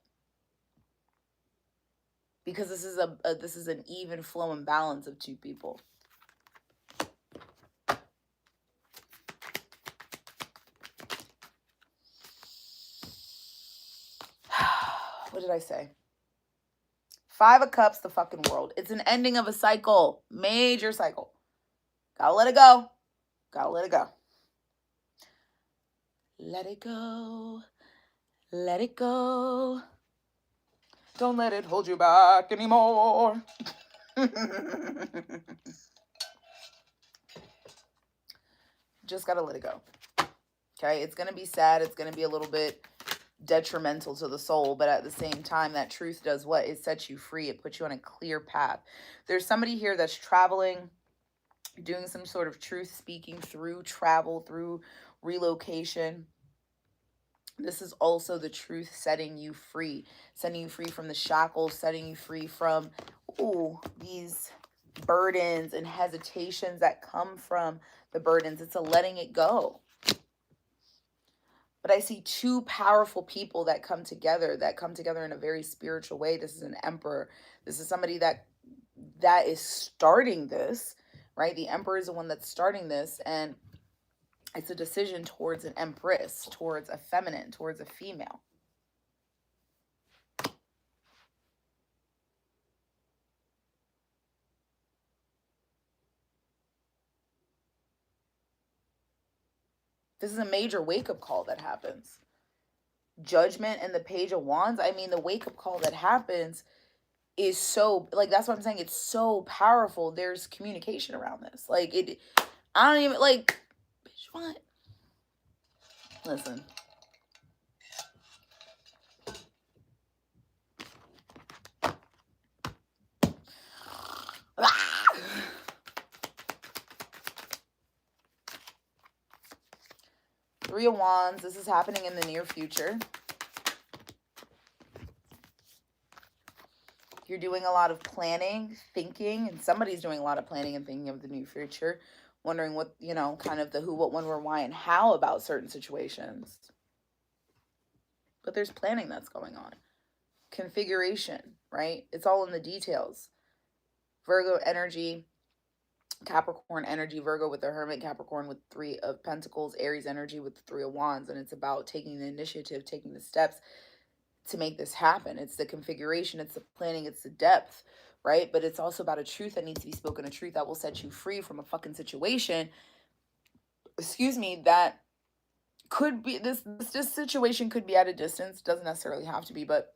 Because this is an even flow and balance of two people. What did I say? 5 of Cups, the fucking world. It's an ending of a cycle. Major cycle. Gotta let it go. Gotta let it go. Let it go. Let it go. Don't let it hold you back anymore. Just gotta let it go. Okay? It's gonna be sad. It's gonna be a little bit detrimental to the soul, but at the same time, that truth does what? It sets you free. It puts you on a clear path. There's somebody here that's traveling, doing some sort of truth speaking through travel, through relocation. This is also the truth setting you free from the shackles, setting you free from these burdens and hesitations that come from the burdens. It's a letting it go. But I see two powerful people that come together in a very spiritual way. This is an emperor. This is somebody that is starting this, right? The emperor is the one that's starting this, and it's a decision towards an empress, towards a feminine, towards a female. This is a major wake-up call that happens. Judgment and the Page of Wands. I mean, the wake-up call that happens is so, like, that's what I'm saying. It's so powerful. There's communication around this. Like, I don't even, like, bitch, what? Listen. Three of Wands. This is happening in the near future. You're doing a lot of planning, thinking, and somebody's doing a lot of planning and thinking of the near future, wondering what, kind of the who, what, when, where, why, and how about certain situations. But there's planning that's going on. Configuration, right? It's all in the details. Virgo energy, Capricorn energy, Virgo with the Hermit, Capricorn with 3 of Pentacles, Aries energy with the 3 of Wands. And it's about taking the initiative, taking the steps to make this happen. It's the configuration, it's the planning, it's the depth, right? But it's also about a truth that needs to be spoken, a truth that will set you free from a fucking situation, that could be, this situation could be at a distance, doesn't necessarily have to be, but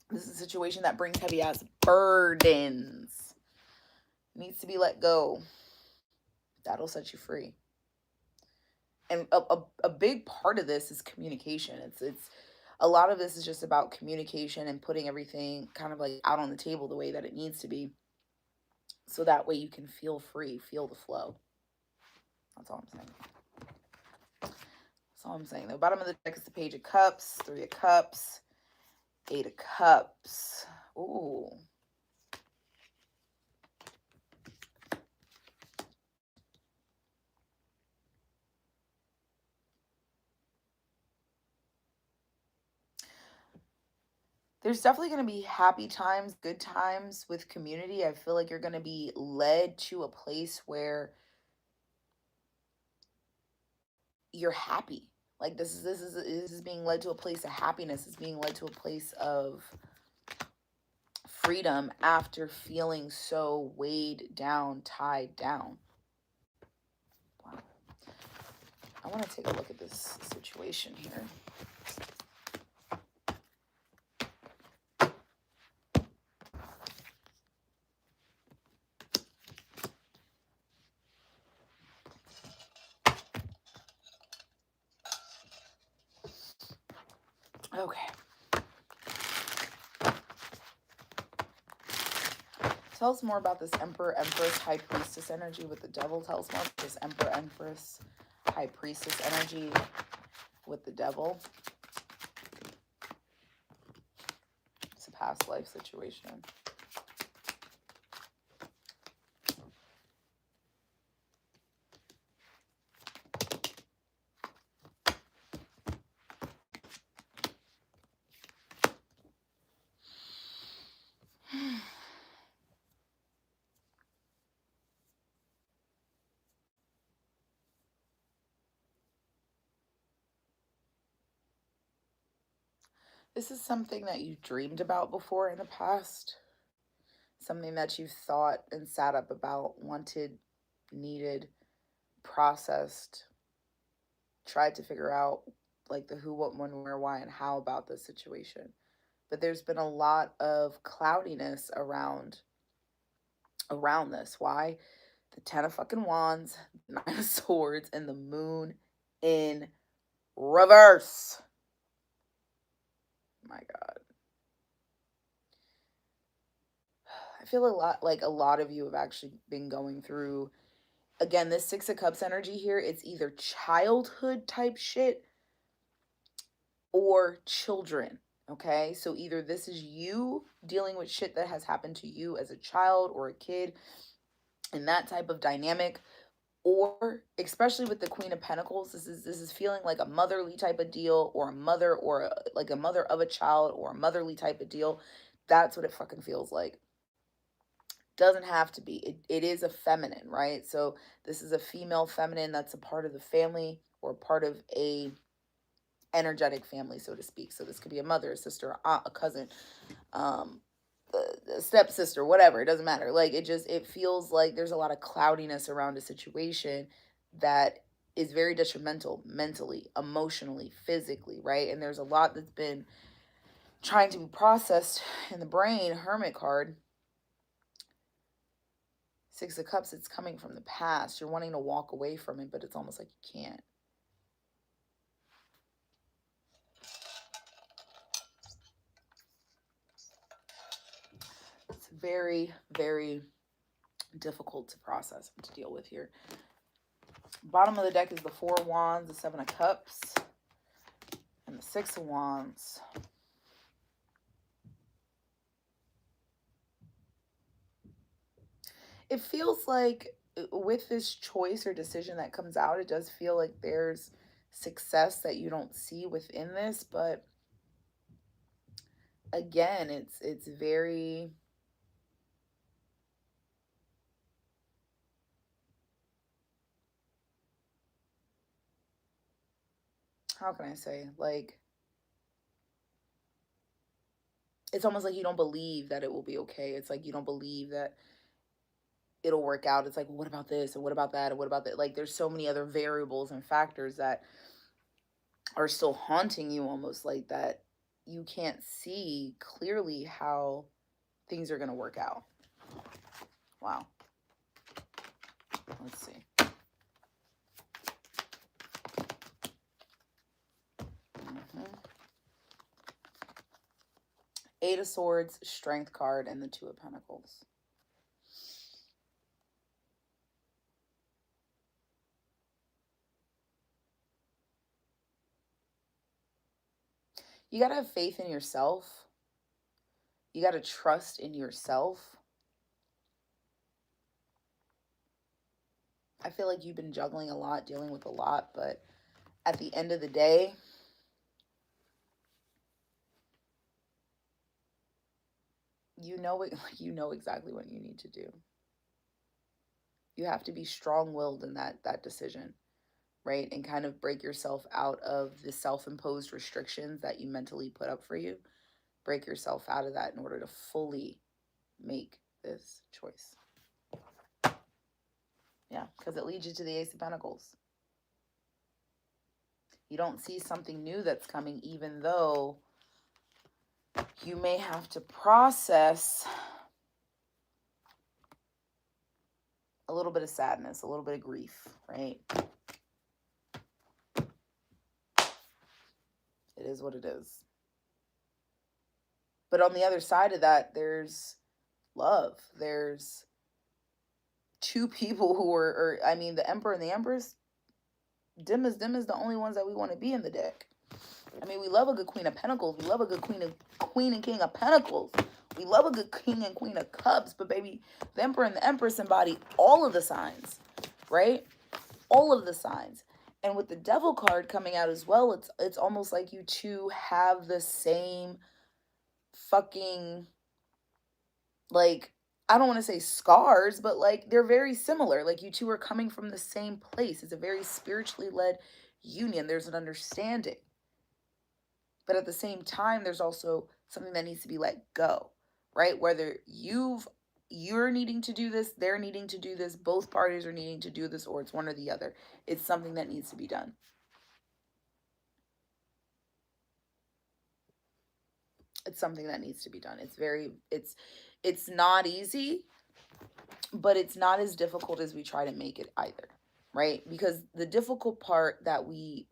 this is a situation that brings heavy ass burdens. Needs to be let go. That'll set you free. And a big part of this is communication. It's a lot of this is just about communication and putting everything kind of like out on the table the way that it needs to be. So that way you can feel free, feel the flow. That's all I'm saying. That's all I'm saying. The bottom of the deck is the Page of Cups, Three of Cups, Eight of Cups. Ooh. There's definitely going to be happy times, good times with community. I feel like you're going to be led to a place where you're happy. Like this is being led to a place of happiness. It's being led to a place of freedom after feeling so weighed down, tied down. Wow. I want to take a look at this situation here. Okay. Tell us more about this Emperor, Empress, High Priestess energy with the Devil. Tell us more about this Emperor, Empress, High Priestess energy with the Devil. It's a past life situation. This is something that you dreamed about before in the past. Something that you've thought and sat up about, wanted, needed, processed, tried to figure out like the who, what, when, where, why, and how about this situation. But there's been a lot of cloudiness around this. Why? The 10 of fucking wands, 9 of swords, and the moon in reverse. My God. I feel a lot of you have actually been going through, again, this 6 of cups energy here. It's either childhood type shit or children. Okay, so either this is you dealing with shit that has happened to you as a child or a kid and that type of dynamic, or especially with the Queen of Pentacles, this is feeling like a motherly type of deal, or a mother, or like a mother of a child, or a motherly type of deal. That's what it fucking feels like. Doesn't have to be. It is a feminine, right? So this is a female feminine that's a part of the family or part of a energetic family, so to speak. So this could be a mother, a sister, a aunt, a cousin, a stepsister, whatever. It doesn't matter. Like it feels like there's a lot of cloudiness around a situation that is very detrimental mentally, emotionally, physically, right? And there's a lot that's been trying to be processed in the brain. Hermit card. 6 of Cups, it's coming from the past. You're wanting to walk away from it, but it's almost like you can't. It's very, very difficult to process and to deal with here. Bottom of the deck is the 4 of Wands, the 7 of Cups, and the 6 of Wands. It feels like with this choice or decision that comes out, it does feel like there's success that you don't see within this, but again, it's very, how can I say, like, it's almost like you don't believe that it will be okay. It's like you don't believe that it'll work out. It's like, well, what about this and what about that and what about that? Like there's so many other variables and factors that are still haunting you, almost like that you can't see clearly how things are going to work out. Wow. Let's see. Eight of Swords, Strength card, and the Two of Pentacles. You got to have faith in yourself. You got to trust in yourself. I feel like you've been juggling a lot, dealing with a lot, but at the end of the day, you know it, you know exactly what you need to do. You have to be strong-willed in that decision, right? And kind of break yourself out of the self-imposed restrictions that you mentally put up for you. Break yourself out of that in order to fully make this choice. Yeah, because it leads you to the Ace of Pentacles. You don't see something new that's coming, even though you may have to process a little bit of sadness, a little bit of grief, right? It is what it is. But on the other side of that, there's love. There's two people who are, or I mean, the Emperor and the Empress, them is the only ones that we want to be in the deck. I mean, we love a good Queen of Pentacles. We love a good Queen and King of Pentacles. We love a good King and Queen of Cups. But baby, the Emperor and the Empress embody all of the signs, right? All of the signs. And with the Devil card coming out as well, it's almost like you two have the same fucking, like, I don't want to say scars, but like they're very similar. Like you two are coming from the same place. It's a very spiritually led union. There's an understanding. But at the same time, there's also something that needs to be let go, right? Whether you're needing to do this, they're needing to do this, both parties are needing to do this, or it's one or the other. It's something that needs to be done. It's something that needs to be done. It's not easy, but it's not as difficult as we try to make it either, right? Because the difficult part that we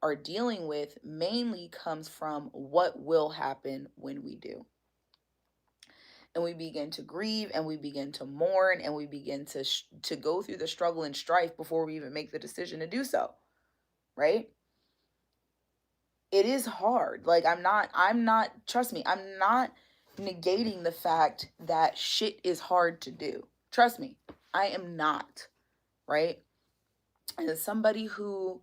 are dealing with mainly comes from what will happen when we do. And we begin to grieve and we begin to mourn and we begin to go through the struggle and strife before we even make the decision to do so, right? It is hard. Like trust me, I'm not negating the fact that shit is hard to do. Trust me, I am not, right? And as somebody who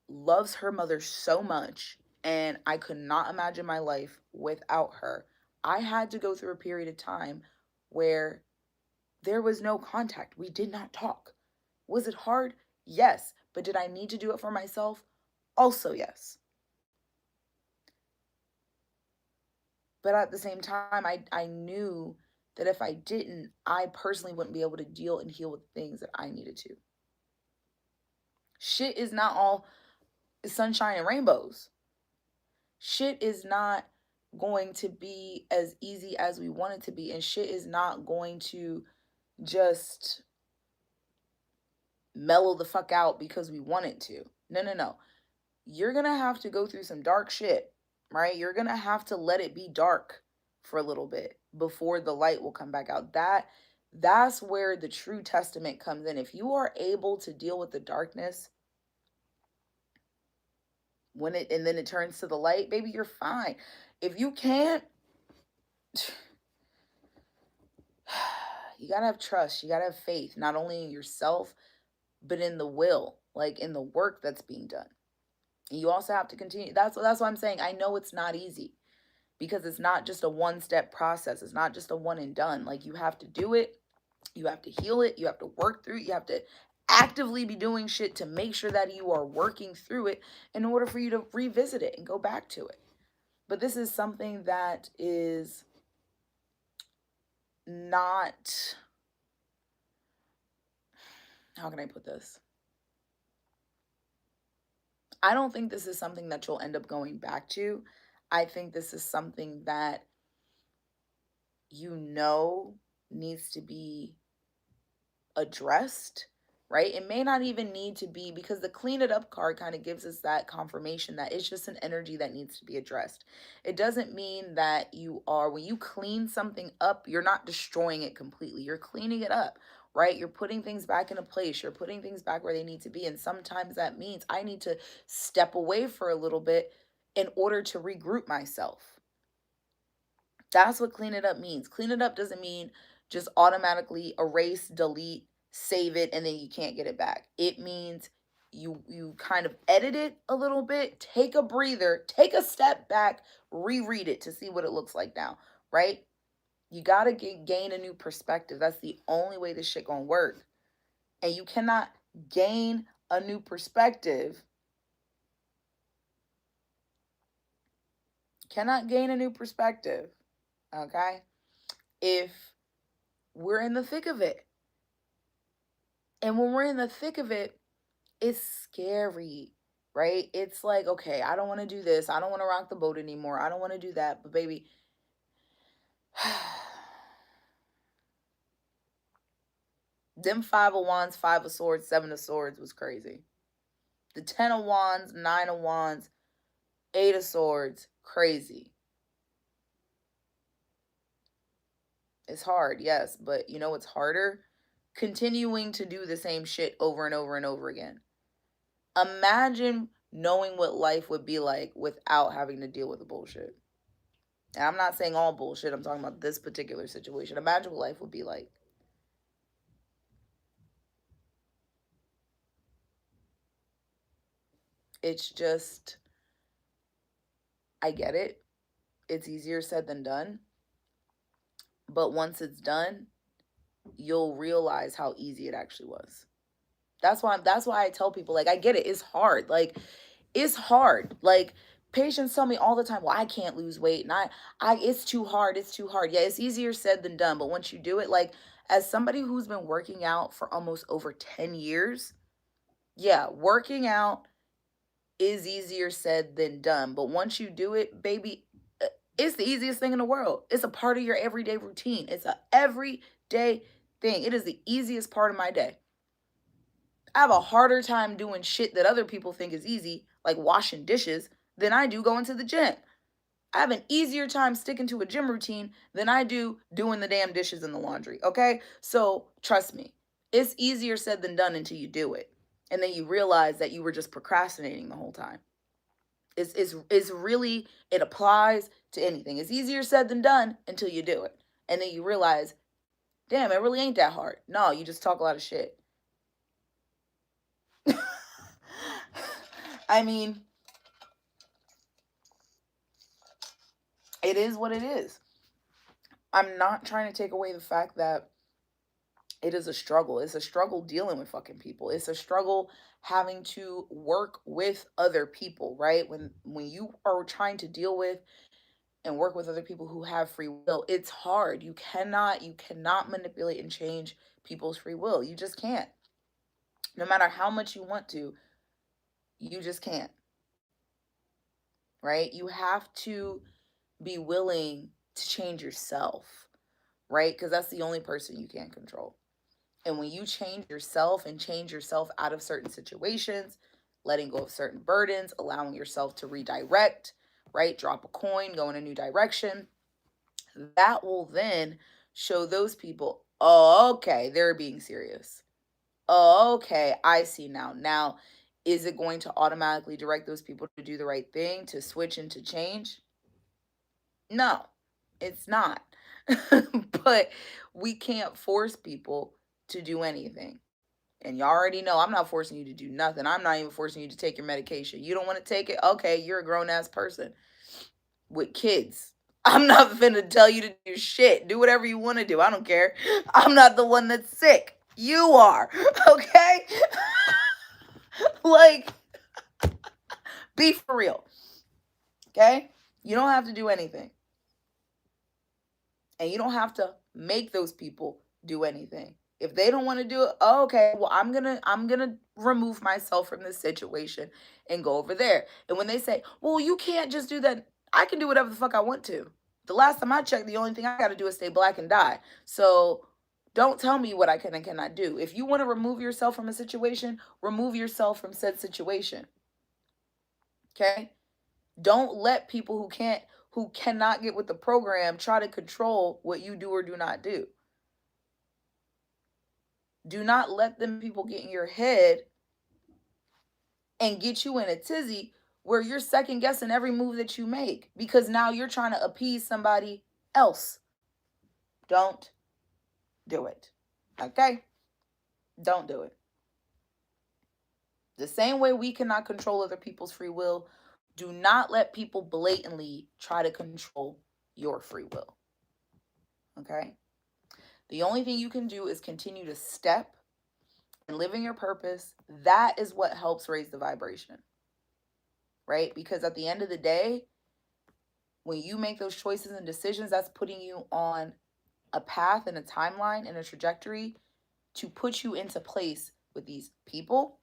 loves her mother so much, and I could not imagine my life without her, I had to go through a period of time where there was no contact. We did not talk. Was it hard? Yes. But did I need to do it for myself? Also, yes. But at the same time, I knew that if I didn't, I personally wouldn't be able to deal and heal with things that I needed to. Shit is not all sunshine and rainbows. Shit is not going to be as easy as we want it to be. And shit is not going to just mellow the fuck out because we want it to. No, no, no. You're going to have to go through some dark shit, right? You're going to have to let it be dark for a little bit before the light will come back out. That's where the true testament comes in. If you are able to deal with the darkness and then it turns to the light, baby, you're fine. If you can't, you got to have trust. You got to have faith, not only in yourself, but in the will, like in the work that's being done. And you also have to continue. That's why I'm saying I know it's not easy, because it's not just a one-step process. It's not just a one and done. Like, you have to do it. You have to heal it. You have to work through it. You have to actively be doing shit to make sure that you are working through it in order for you to revisit it and go back to it. But this is something that is not, how can I put this? I don't think this is something that you'll end up going back to. I think this is something that needs to be addressed, right? It may not even need to be, because the clean it up card kind of gives us that confirmation that it's just an energy that needs to be addressed. It doesn't mean that when you clean something up, you're not destroying it completely. You're cleaning it up, right? You're putting things back into place. You're putting things back where they need to be. And sometimes that means I need to step away for a little bit in order to regroup myself. That's what clean it up means. Clean it up doesn't mean just automatically erase, delete, save it, and then you can't get it back. It means you kind of edit it a little bit, take a breather, take a step back, reread it to see what it looks like now, right? You gotta gain a new perspective. That's the only way this shit gonna work. And you cannot gain a new perspective. Cannot gain a new perspective, okay? If we're in the thick of it. And when we're in the thick of it, it's scary, right? It's like, okay, I don't want to do this. I don't want to rock the boat anymore. I don't want to do that. But baby, them 5 of Wands, 5 of Swords, 7 of Swords was crazy. The 10 of Wands, 9 of Wands, 8 of Swords, crazy. It's hard, yes, but you know what's harder? Continuing to do the same shit over and over and over again. Imagine knowing what life would be like without having to deal with the bullshit. And I'm not saying all bullshit, I'm talking about this particular situation. Imagine what life would be like. It's just, I get it. It's easier said than done. But once it's done, you'll realize how easy it actually was. That's why I tell people, like, I get it. It's hard. Like, it's hard. Like, patients tell me all the time, well, I can't lose weight. And I it's too hard. It's too hard. Yeah, it's easier said than done. But once you do it, like, as somebody who's been working out for almost over 10 years, yeah, working out is easier said than done. But once you do it, baby, it's the easiest thing in the world. It's a part of your everyday routine. It's a everyday thing. It is the easiest part of my day. I have a harder time doing shit that other people think is easy, like washing dishes, than I do going to the gym. I have an easier time sticking to a gym routine than I do doing the damn dishes in the laundry, okay? So trust me, it's easier said than done until you do it. And then you realize that you were just procrastinating the whole time. It's really, it applies to anything. It's easier said than done until you do it. And then you realize, damn, it really ain't that hard. No, you just talk a lot of shit. I mean, it is what it is. I'm not trying to take away the fact that it is a struggle. It's a struggle dealing with fucking people. It's a struggle having to work with other people, right? When you are trying to deal with and work with other people who have free will, it's hard. You cannot manipulate and change people's free will. You just can't. No matter how much you want to, you just can't. Right? You have to be willing to change yourself, right? Because that's the only person you can control. And when you change yourself and change yourself out of certain situations, letting go of certain burdens, allowing yourself to redirect, right? Drop a coin, go in a new direction. That will then show those people, oh, okay, they're being serious. Oh, okay, I see now. Now, is it going to automatically direct those people to do the right thing, to switch and to change? No, it's not. But we can't force people to do anything. And you already know I'm not forcing you to do nothing. I'm not even forcing you to take your medication. You don't want to take it? Okay, you're a grown ass person with kids. I'm not finna tell you to do shit. Do whatever you want to do. I don't care. I'm not the one that's sick. You are. Okay? Like, be for real. Okay? You don't have to do anything. And you don't have to make those people do anything. If they don't want to do it, oh, okay, well, I'm gonna remove myself from this situation and go over there. And when they say, well, you can't just do that, I can do whatever the fuck I want to. The last time I checked, the only thing I gotta do is stay black and die. So don't tell me what I can and cannot do. If you want to remove yourself from a situation, remove yourself from said situation. Okay? Don't let people who cannot get with the program try to control what you do or do not do. Do not let them people get in your head and get you in a tizzy where you're second guessing every move that you make because now you're trying to appease somebody else. Don't do it. Okay? Don't do it. The same way we cannot control other people's free will, do not let people blatantly try to control your free will. Okay? The only thing you can do is continue to step and live in your purpose. That is what helps raise the vibration. Right? Because at the end of the day, when you make those choices and decisions, that's putting you on a path and a timeline and a trajectory to put you into place with these people,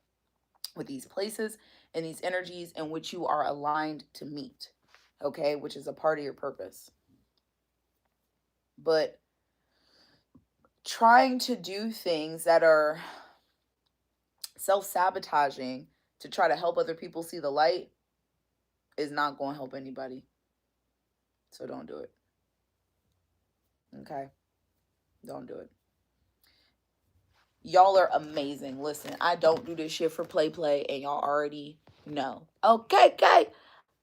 with these places, and these energies in which you are aligned to meet. Okay? Which is a part of your purpose. But trying to do things that are self-sabotaging to try to help other people see the light is not going to help anybody. So don't do it. Okay? Don't do it. Y'all are amazing. Listen, I don't do this shit for play, and y'all already know. Okay.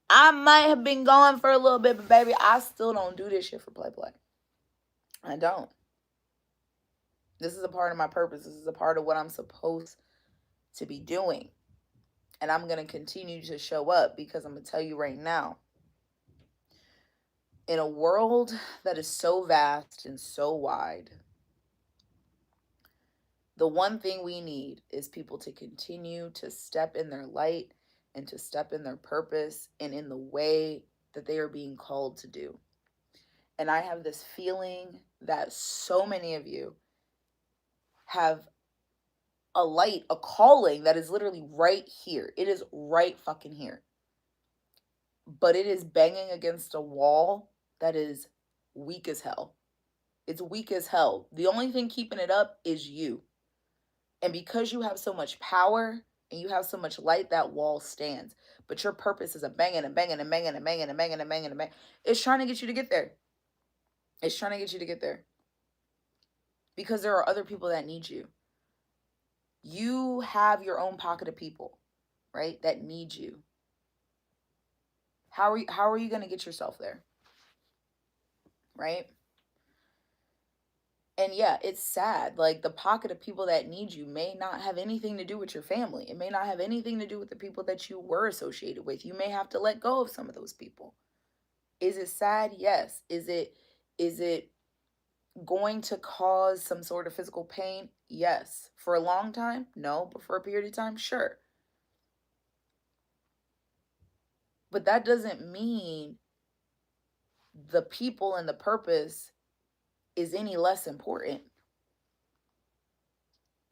I might have been gone for a little bit, but baby, I still don't do this shit for play. I don't. This is a part of my purpose. This is a part of what I'm supposed to be doing. And I'm going to continue to show up because I'm going to tell you right now, in a world that is so vast and so wide, the one thing we need is people to continue to step in their light and to step in their purpose and in the way that they are being called to do. And I have this feeling that so many of you have a light, a calling that is literally right here. It is right fucking here. But it is banging against a wall that is weak as hell. It's weak as hell. The only thing keeping it up is you. And because you have so much power and you have so much light, that wall stands. But your purpose is a banging and banging and banging and banging and banging and banging and banging. It's trying to get you to get there. It's trying to get you to get there. Because there are other people that need you. You have your own pocket of people, right, that need you. How are you going to get yourself there? Right? And yeah, it's sad. Like, the pocket of people that need you may not have anything to do with your family. It may not have anything to do with the people that you were associated with. You may have to let go of some of those people. Is it sad? Yes. Is it going to cause some sort of physical pain? Yes. For a long time? No. But for a period of time? Sure. But that doesn't mean the people and the purpose is any less important.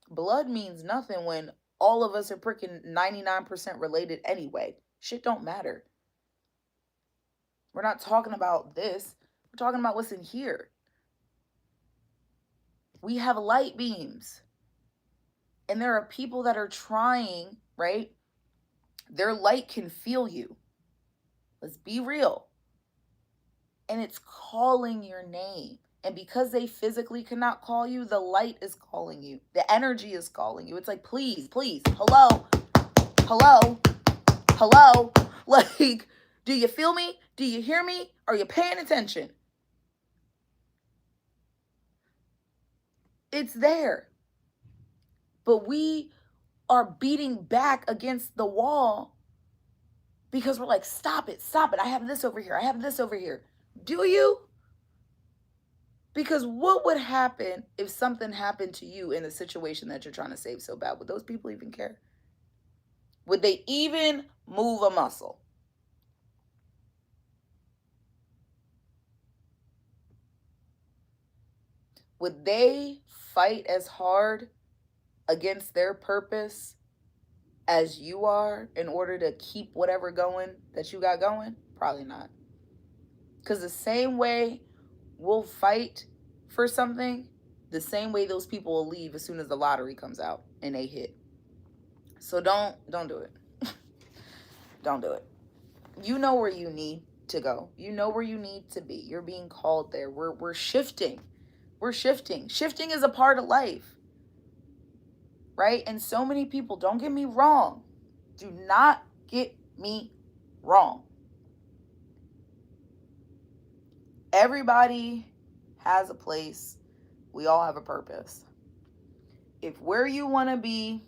Blood means nothing when all of us are freaking 99% related anyway. Shit don't matter. We're not talking about this. We're talking about what's in here. We have light beams. And there are people that are trying, right? Their light can feel you. Let's be real. And it's calling your name. And because they physically cannot call you, the light is calling you. The energy is calling you. It's like, please, hello. Like, do you feel me? Do you hear me? Are you paying attention? It's there. But we are beating back against the wall because we're like, stop it. I have this over here. Do you? Because what would happen if something happened to you in the situation that you're trying to save so bad? Would those people even care? Would they even move a muscle? Would they fight as hard against their purpose as you are in order to keep whatever going that you got going? Probably not. Because the same way we'll fight for something, the same way those people will leave as soon as the lottery comes out and they hit. So don't do it. Don't do it. You know where you need to go. You know where you need to be. You're being called there. We're shifting. We're shifting. Shifting is a part of life. Right? And so many people, don't get me wrong. Do not get me Wrong. Everybody has a place. We all have a purpose. If where you want to be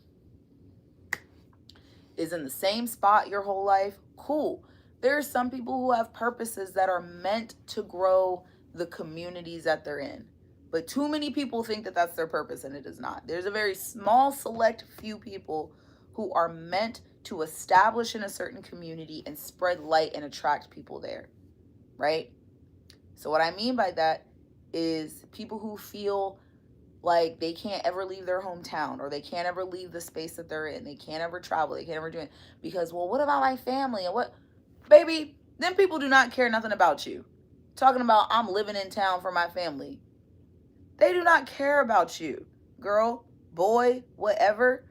is in the same spot your whole life, cool. There are some people who have purposes that are meant to grow the communities that they're in. But too many people think that that's their purpose, and it is not. There's a very small, select few people who are meant to establish in a certain community and spread light and attract people there, right? So what I mean by that is people who feel like they can't ever leave their hometown, or they can't ever leave the space that they're in. They can't ever travel. They can't ever do it because, well, what about my family? And what, baby, them people do not care nothing about you. Talking about I'm living in town for my family. They do not care about you, girl, boy, whatever.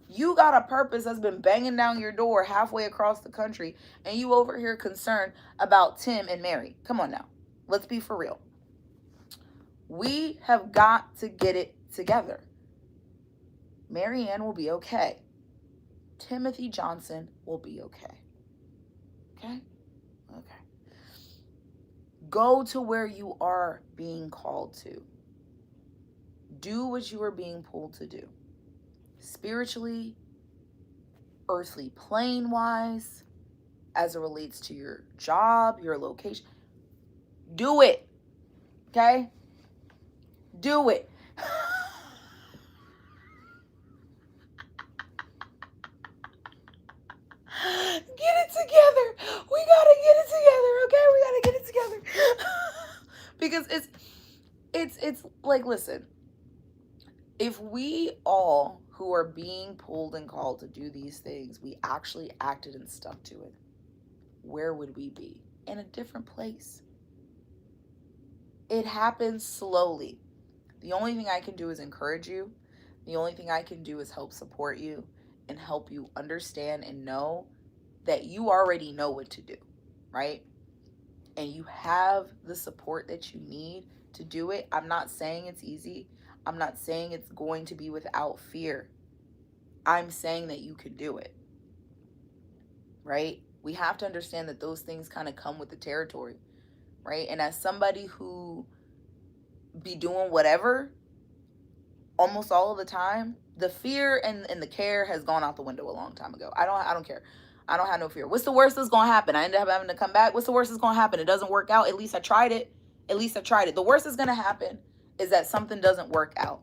You got a purpose that's been banging down your door halfway across the country, and you over here concerned about Tim and Mary. Come on now. Let's be for real. We have got to get it together. Marianne will be okay. Timothy Johnson will be okay. Okay? Okay. Go to where you are being called to. Do what you are being pulled to do. Spiritually, earthly plane wise, as it relates to your job, your location. Do it. Okay? Do it. Get it together. We gotta get it together, okay? We gotta get it together. Because it's like, listen, if we all who are being pulled and called to do these things, we actually acted and stuck to it, where would we be? In a different place. It happens slowly. The only thing I can do is encourage you. The only thing I can do is help support you and help you understand and know that you already know what to do, right? And you have the support that you need to do it. I'm not saying it's easy. I'm not saying it's going to be without fear. I'm saying that you can do it, right? We have to understand that those things kind of come with the territory, right? And as somebody who be doing whatever almost all of the time, the fear and the care has gone out the window a long time ago. I don't care. I don't have no fear. What's the worst that's gonna happen? I end up having to come back. What's the worst that's gonna happen? It doesn't work out. At least I tried it. At least I tried it. The worst that's gonna happen is that something doesn't work out.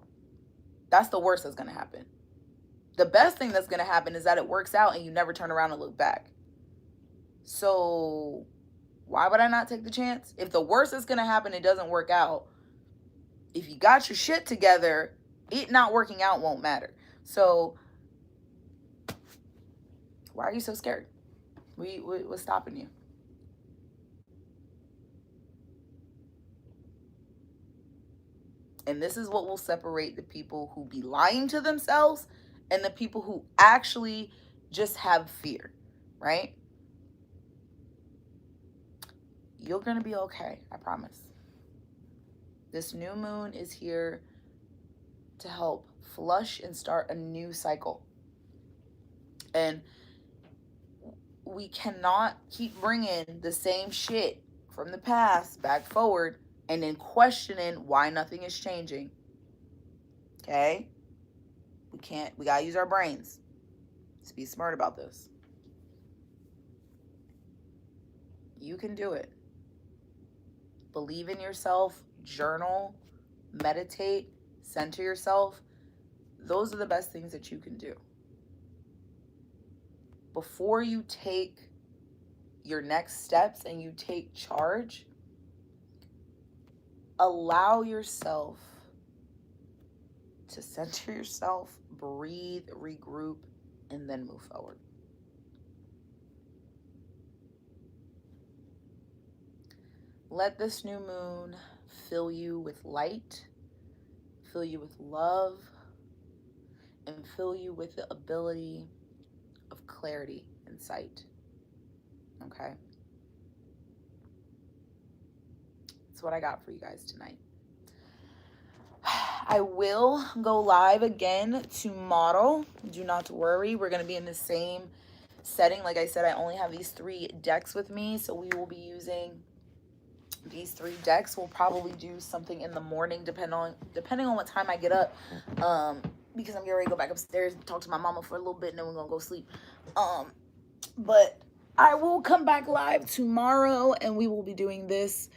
That's the worst that's gonna happen. The best thing that's gonna happen is that it works out and you never turn around and look back. So why would I not take the chance? If the worst that's gonna happen, it doesn't work out. If you got your shit together, it not working out won't matter. So why are you so scared? What's stopping you? And this is what will separate the people who be lying to themselves and the people who actually just have fear, right? You're going to be okay, I promise. This new moon is here to help flush and start a new cycle. And we cannot keep bringing the same shit from the past back forward and then questioning why nothing is changing. Okay? We gotta use our brains. Let's be smart about this. You can do it. Believe in yourself, journal, meditate, center yourself. Those are the best things that you can do. Before you take your next steps and you take charge, allow yourself to center yourself, breathe, regroup, and then move forward. Let this new moon fill you with light, fill you with love, and fill you with the ability of clarity and sight. Okay? That's what I got for you guys tonight. I will go live again tomorrow. Do not worry. We're going to be in the same setting. Like I said, I only have these 3 decks with me, so we will be using these 3 decks. We'll probably do something in the morning, depending on what time I get up, because I'm getting ready to go back upstairs and talk to my mama for a little bit, and then we're gonna go sleep. But I will come back live tomorrow, and we will be doing this.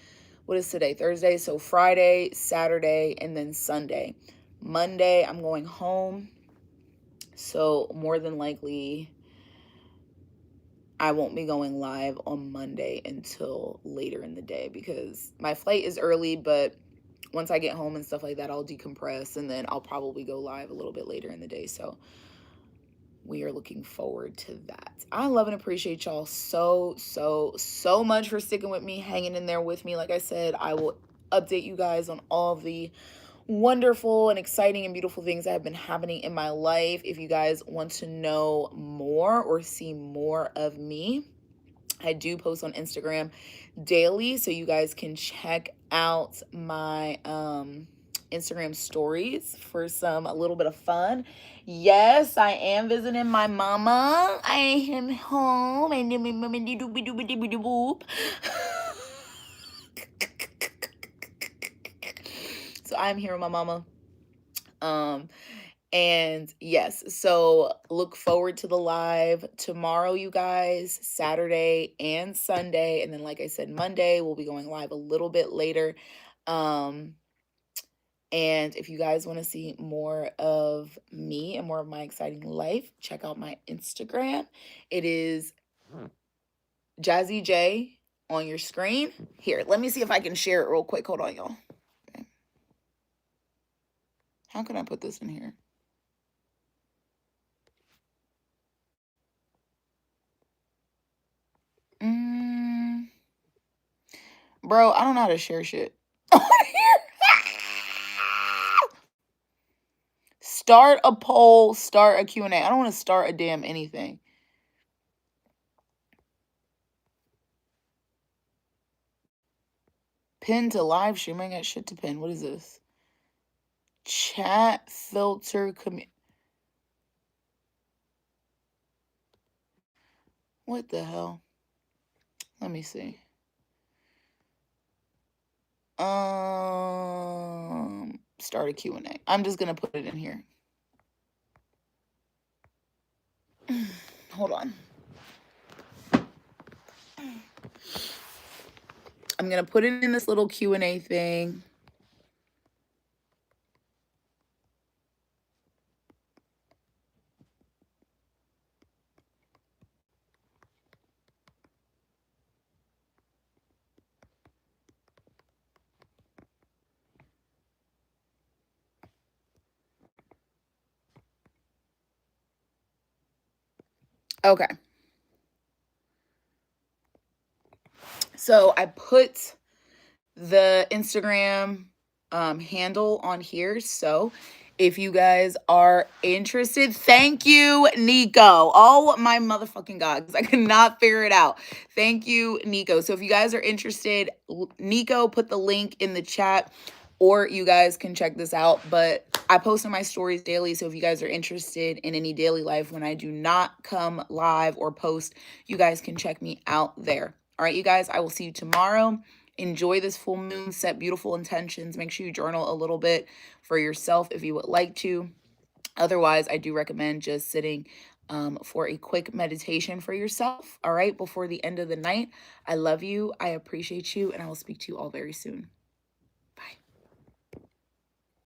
What is today? Thursday. So Friday, Saturday, and then Sunday. Monday, I'm going home. So more than likely, I won't be going live on Monday until later in the day, because my flight is early, but once I get home and stuff like that, I'll decompress, and then I'll probably go live a little bit later in the day. So we are looking forward to that. I love and appreciate y'all so much for sticking with me, hanging in there with me. Like I said, I will update you guys on all of the wonderful and exciting and beautiful things that have been happening in my life. If you guys want to know more or see more of me, I do post on Instagram daily, so you guys can check out my Instagram stories for a little bit of fun. Yes, I am visiting my mama. I am home. So I'm here with my mama. And yes, so look forward to the live tomorrow, you guys, Saturday and Sunday. And then, like I said, Monday, we'll be going live a little bit later. And if you guys want to see more of me and more of my exciting life, check out my Instagram. It is Jazzy J on your screen. Here, let me see if I can share it real quick. Hold on, y'all. Okay. How can I put this in here? Bro, I don't know how to share shit. Start a poll, start a Q&A. I don't want to start a damn anything. Pin to live stream. I got shit to pin. What is this? Chat filter What the hell? Let me see. Start a Q&A. I'm just gonna put it in here. Hold on. I'm gonna put it in this little Q&A thing. Okay. So I put the Instagram handle on here. So if you guys are interested, thank you, Nico. Oh my motherfucking God, because I could not figure it out. Thank you, Nico. So if you guys are interested, Nico put the link in the chat, or you guys can check this out. But I post on my stories daily, so if you guys are interested in any daily life when I do not come live or post, you guys can check me out there. All right, you guys, I will see you tomorrow. Enjoy this full moon, set beautiful intentions. Make sure you journal a little bit for yourself if you would like to. Otherwise, I do recommend just sitting for a quick meditation for yourself, all right, before the end of the night. I love you. I appreciate you, and I will speak to you all very soon.